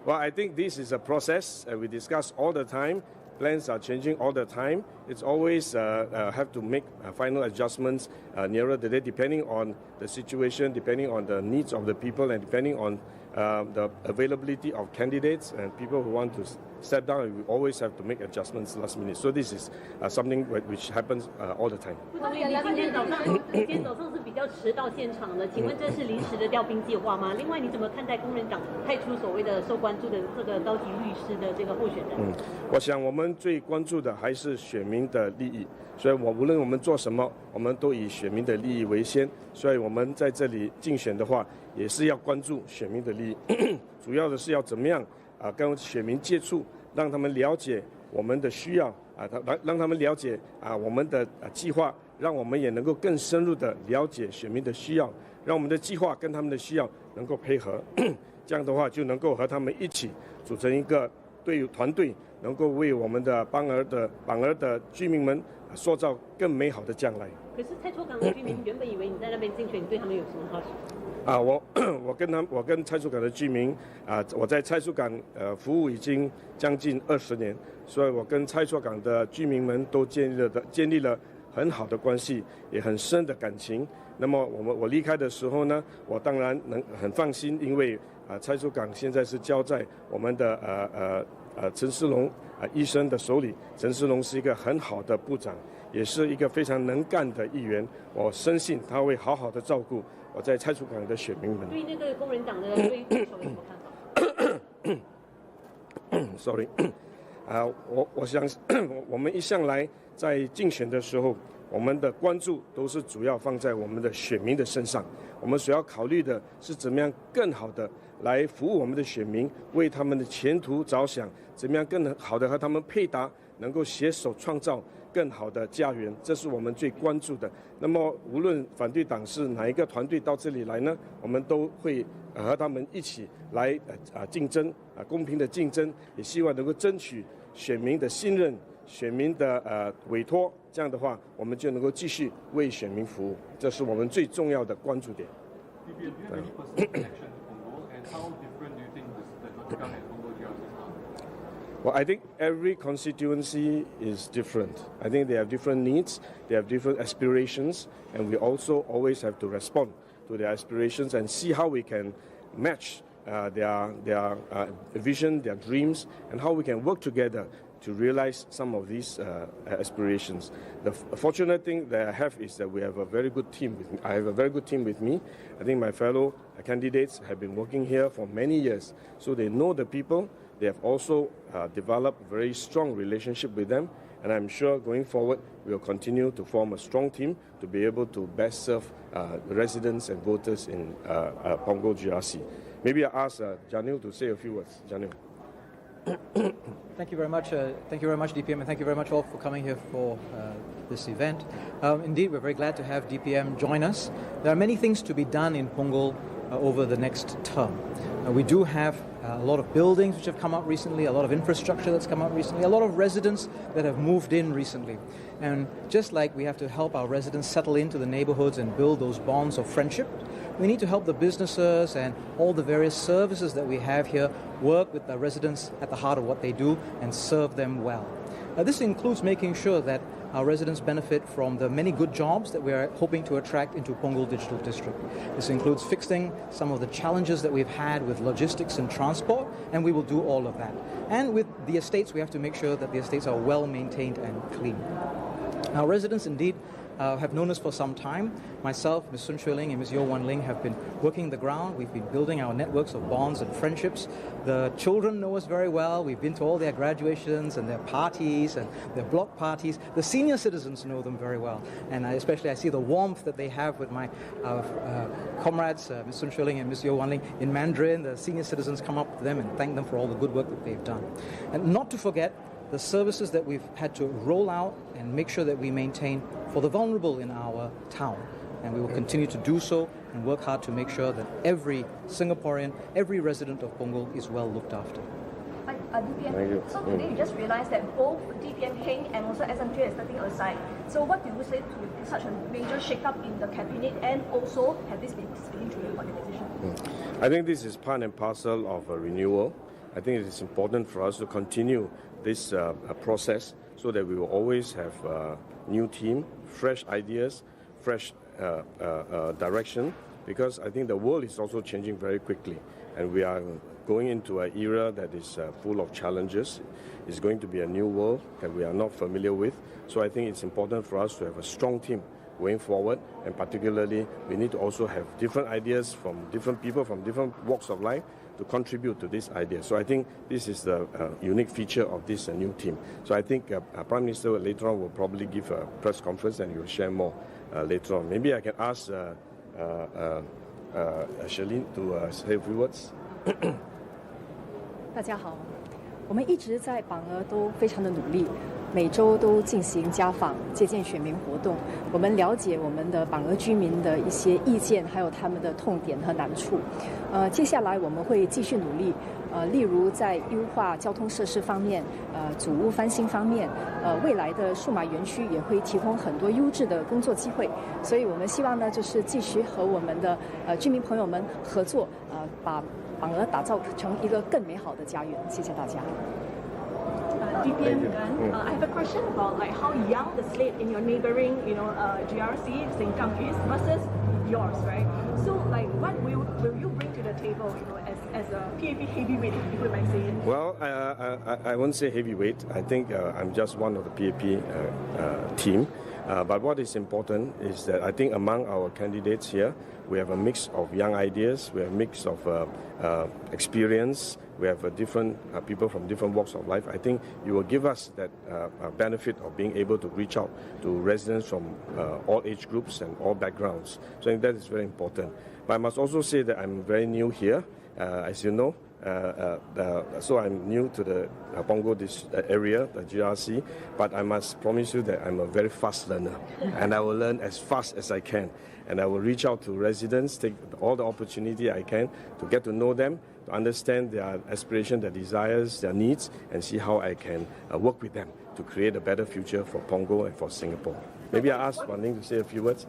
Well, I think this is a process we discuss all the time. Plans are changing all the time. It's always have to make final adjustments nearer the day, depending on the situation, depending on the needs of the people, and depending on the availability of candidates and people who want to step down. We always have to make adjustments last minute. So this is something which happens all the time. 今天早上是比较迟到现场的，请问这是临时的调兵计划吗？另外，你怎么看待工人党派出所谓的受关注的这个高级律师的这个候选人？我想我们最关注的还是选民的利益，所以无论我们做什么，我们都以选民的利益为先。所以我们在这里竞选的话，也是要关注选民的利益，主要的是要怎么样跟选民接触，让他们了解我们的需要让他们了解我们的计划，让我们也能够更深入的了解选民的需要，让我们的计划跟他们的需要能够配合，这样的话就能够和他们一起组成一个团队，能够为我们的榜儿的居民们塑造更美好的将来。可是蔡厝港的居民原本以为你在那边竞选，你对他们有什么话说？我跟蔡厝港的居民我在蔡厝港服务已经将近20年，所以我跟蔡厝港的居民们都建立了很好的关系，也很深的感情。那么我离开的时候呢，我当然能很放心，因为蔡厝港现在是交在我们的陈思龙医生的手里。陈思龙是一个很好的部长，也是一个非常能干的议员。我深信他会好好的照顾我在蔡厝港的选民们。对那个工人党的对手有什么看法？Sorry， 我想我们一向来在竞选的时候，我们的关注都是主要放在我们的选民的身上。我们所要考虑的是怎么样更好的来服务我们的选民，为他们的前途着想，怎么样更好的和他们配搭，能够携手创造更好的家园，这是我们最关注的。那么无论反对党是哪一个团队到这里来呢，我们都会和他们一起来竞争公平的竞争，也希望能够争取选民的信任，选民的委托，这样的话我们就能够继续为选民服务，这是我们最重要的关注点。Well, I think every constituency is different. I think they have different needs, they have different aspirations, and we also always have to respond to their aspirations and see how we can match their vision, their dreams, and how we can work together to realize some of these aspirations. The fortunate thing that I have is that we have a very good team. I have a very good team with me. I think my fellow candidates have been working here for many years, so they know the people. They have also developed a very strong relationship with them, and I'm sure going forward we will continue to form a strong team to be able to best serve the residents and voters in Punggol GRC. Maybe I ask Janil to say a few words. Janil. Thank you very much. Thank you very much, DPM, and thank you very much all for coming here for this event. Indeed, we're very glad to have DPM join us. There are many things to be done in Punggol over the next term. We do have a lot of buildings which have come up recently, a lot of infrastructure that's come up recently, a lot of residents that have moved in recently. And just like we have to help our residents settle into the neighborhoods and build those bonds of friendship, we need to help the businesses and all the various services that we have here work with the residents at the heart of what they do and serve them well. This includes making sure that our residents benefit from the many good jobs that we are hoping to attract into Punggol Digital District. This includes fixing some of the challenges that we've had with logistics and transport, and we will do all of that. And with the estates, we have to make sure that the estates are well maintained and clean. Our residents indeed have known us for some time. Myself, Ms. Sun Shui Ling and Ms. Yeo Wan Ling have been working the ground. We've been building our networks of bonds and friendships. The children know us very well. We've been to all their graduations and their parties and their block parties. The senior citizens know them very well. And especially I see the warmth that they have with my comrades, Ms. Sun Shui Ling and Ms. Yeo Wan Ling, in Mandarin. The senior citizens come up to them and thank them for all the good work that they've done. And not to forget the services that we've had to roll out and make sure that we maintain for the vulnerable in our town. And we will continue to do so and work hard to make sure that every Singaporean, every resident of Punggol is well looked after. DPM, so today you just realized that both DPM Heng and also SMJ is stepping aside. So what do you say to such a major shake-up in the cabinet, and also have this been speaking to you about the decision? I think this is part and parcel of a renewal. I think it is important for us to continue this process so that we will always have a new team, fresh ideas, fresh direction, because I think the world is also changing very quickly, and we are going into an era that is full of challenges. It's going to be a new world that we are not familiar with, so I think it's important for us to have a strong team going forward, and particularly we need to also have different ideas from different people from different walks of life to contribute to this idea. So I think this is the unique feature of this new team. So I think Prime Minister later on will probably give a press conference and he will share more later on. Maybe I can ask Sherlyn to say a few words. 大家好，我们一直在榜额都非常的努力，每周都进行家访、接见选民活动。我们了解我们的榜额居民的一些意见，还有他们的痛点和难处。接下来我们会继续努力，例如在优化交通设施方面，祖屋翻新方面，未来的数码园区也会提供很多优质的工作机会。所以我们希望呢，就是继续和我们的居民朋友们合作，把榜额打造成一个更美好的家园。谢谢大家。DPM, I have a question about like how young the slate in your neighboring, GRC, Sengkang is versus yours, right? So like, what will you bring to the table, as a PAP heavyweight, if you might say it? Well, I won't say heavyweight. I think I'm just one of the PAP team. But what is important is that I think among our candidates here, we have a mix of young ideas, we have a mix of experience, we have different people from different walks of life. I think you will give us that benefit of being able to reach out to residents from all age groups and all backgrounds. So I think that is very important. But I must also say that I'm very new here, as you know. So I'm new to the Punggol area, the GRC, but I must promise you that I'm a very fast learner, and I will learn as fast as I can, and I will reach out to residents, take all the opportunity I can to get to know them, to understand their aspirations, their desires, their needs, and see how I can work with them to create a better future for Punggol and for Singapore. Maybe I ask Wan Ling to say a few words.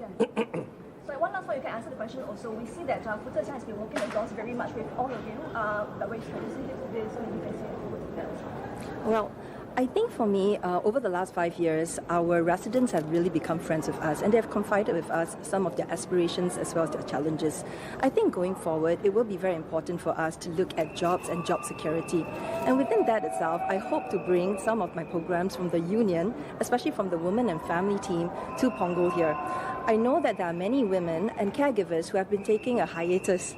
So one last one, you can answer the question also. We see that Fu Zhexiang has been working the doors very much with all of you. But we're introducing you today, so you can say a few words to that. Well, I think for me, over the last 5 years, our residents have really become friends with us, and they have confided with us some of their aspirations as well as their challenges. I think going forward, it will be very important for us to look at jobs and job security. And within that itself, I hope to bring some of my programs from the union, especially from the Women and Family team, to Punggol here. I know that there are many women and caregivers who have been taking a hiatus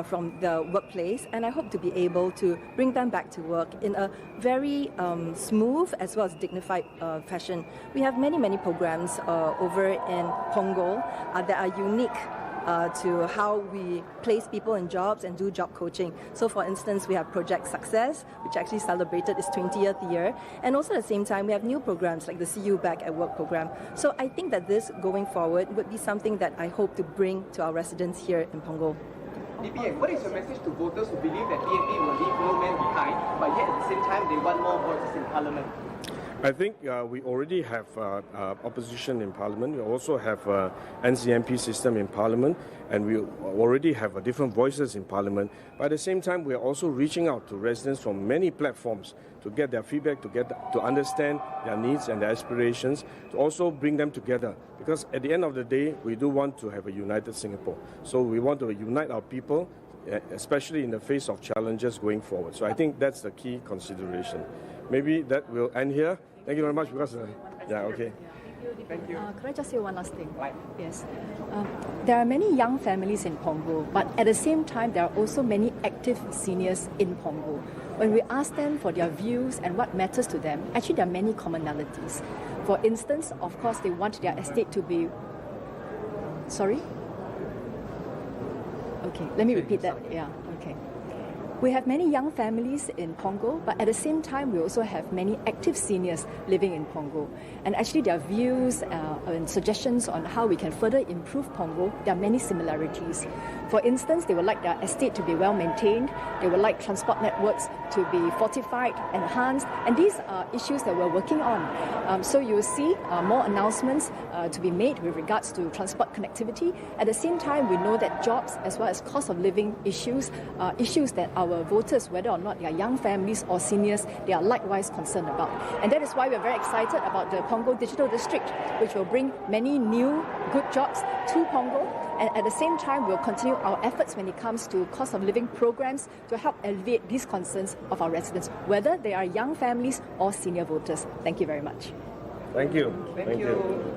from the workplace, and I hope to be able to bring them back to work in a very smooth as well as dignified fashion. We have many programs over in Punggol that are unique to how we place people in jobs and do job coaching. So for instance, we have Project Success, which actually celebrated its 20th year. And also at the same time, we have new programs like the See You Back at Work program. So I think that this going forward would be something that I hope to bring to our residents here in Punggol. DPM, what is your message to voters who believe that PAP will leave no man behind, but yet at the same time they want more voices in Parliament? I think we already have opposition in Parliament. We also have NCMP system in Parliament, and we already have different voices in Parliament. But at the same time, we are also reaching out to residents from many platforms to get their feedback, to understand their needs and their aspirations, to also bring them together. Because at the end of the day, we do want to have a united Singapore. So we want to unite our people, especially in the face of challenges going forward. So I think that's the key consideration. Maybe that will end here. Thank you very much. Because okay. Thank you. Could I just say one last thing? Yes. There are many young families in Punggol, but at the same time, there are also many active seniors in Punggol. When we ask them for their views and what matters to them, actually there are many commonalities. For instance, of course, they want their estate to be... Sorry? Okay, let me repeat that. Yeah, okay. We have many young families in Punggol, but at the same time, we also have many active seniors living in Punggol. And actually, their views and suggestions on how we can further improve Punggol, there are many similarities. For instance, they would like their estate to be well maintained. They would like transport networks to be fortified, enhanced, and these are issues that we're working on. So you will see more announcements to be made with regards to transport connectivity. At the same time, we know that jobs as well as cost of living issues are issues that our voters, whether or not they are young families or seniors, they are likewise concerned about. And that is why we're very excited about the Punggol Digital District, which will bring many new good jobs to Punggol. And at the same time, we'll continue our efforts when it comes to cost of living programs to help alleviate these concerns of our residents, whether they are young families or senior voters. Thank you very much. Thank you. Thank you.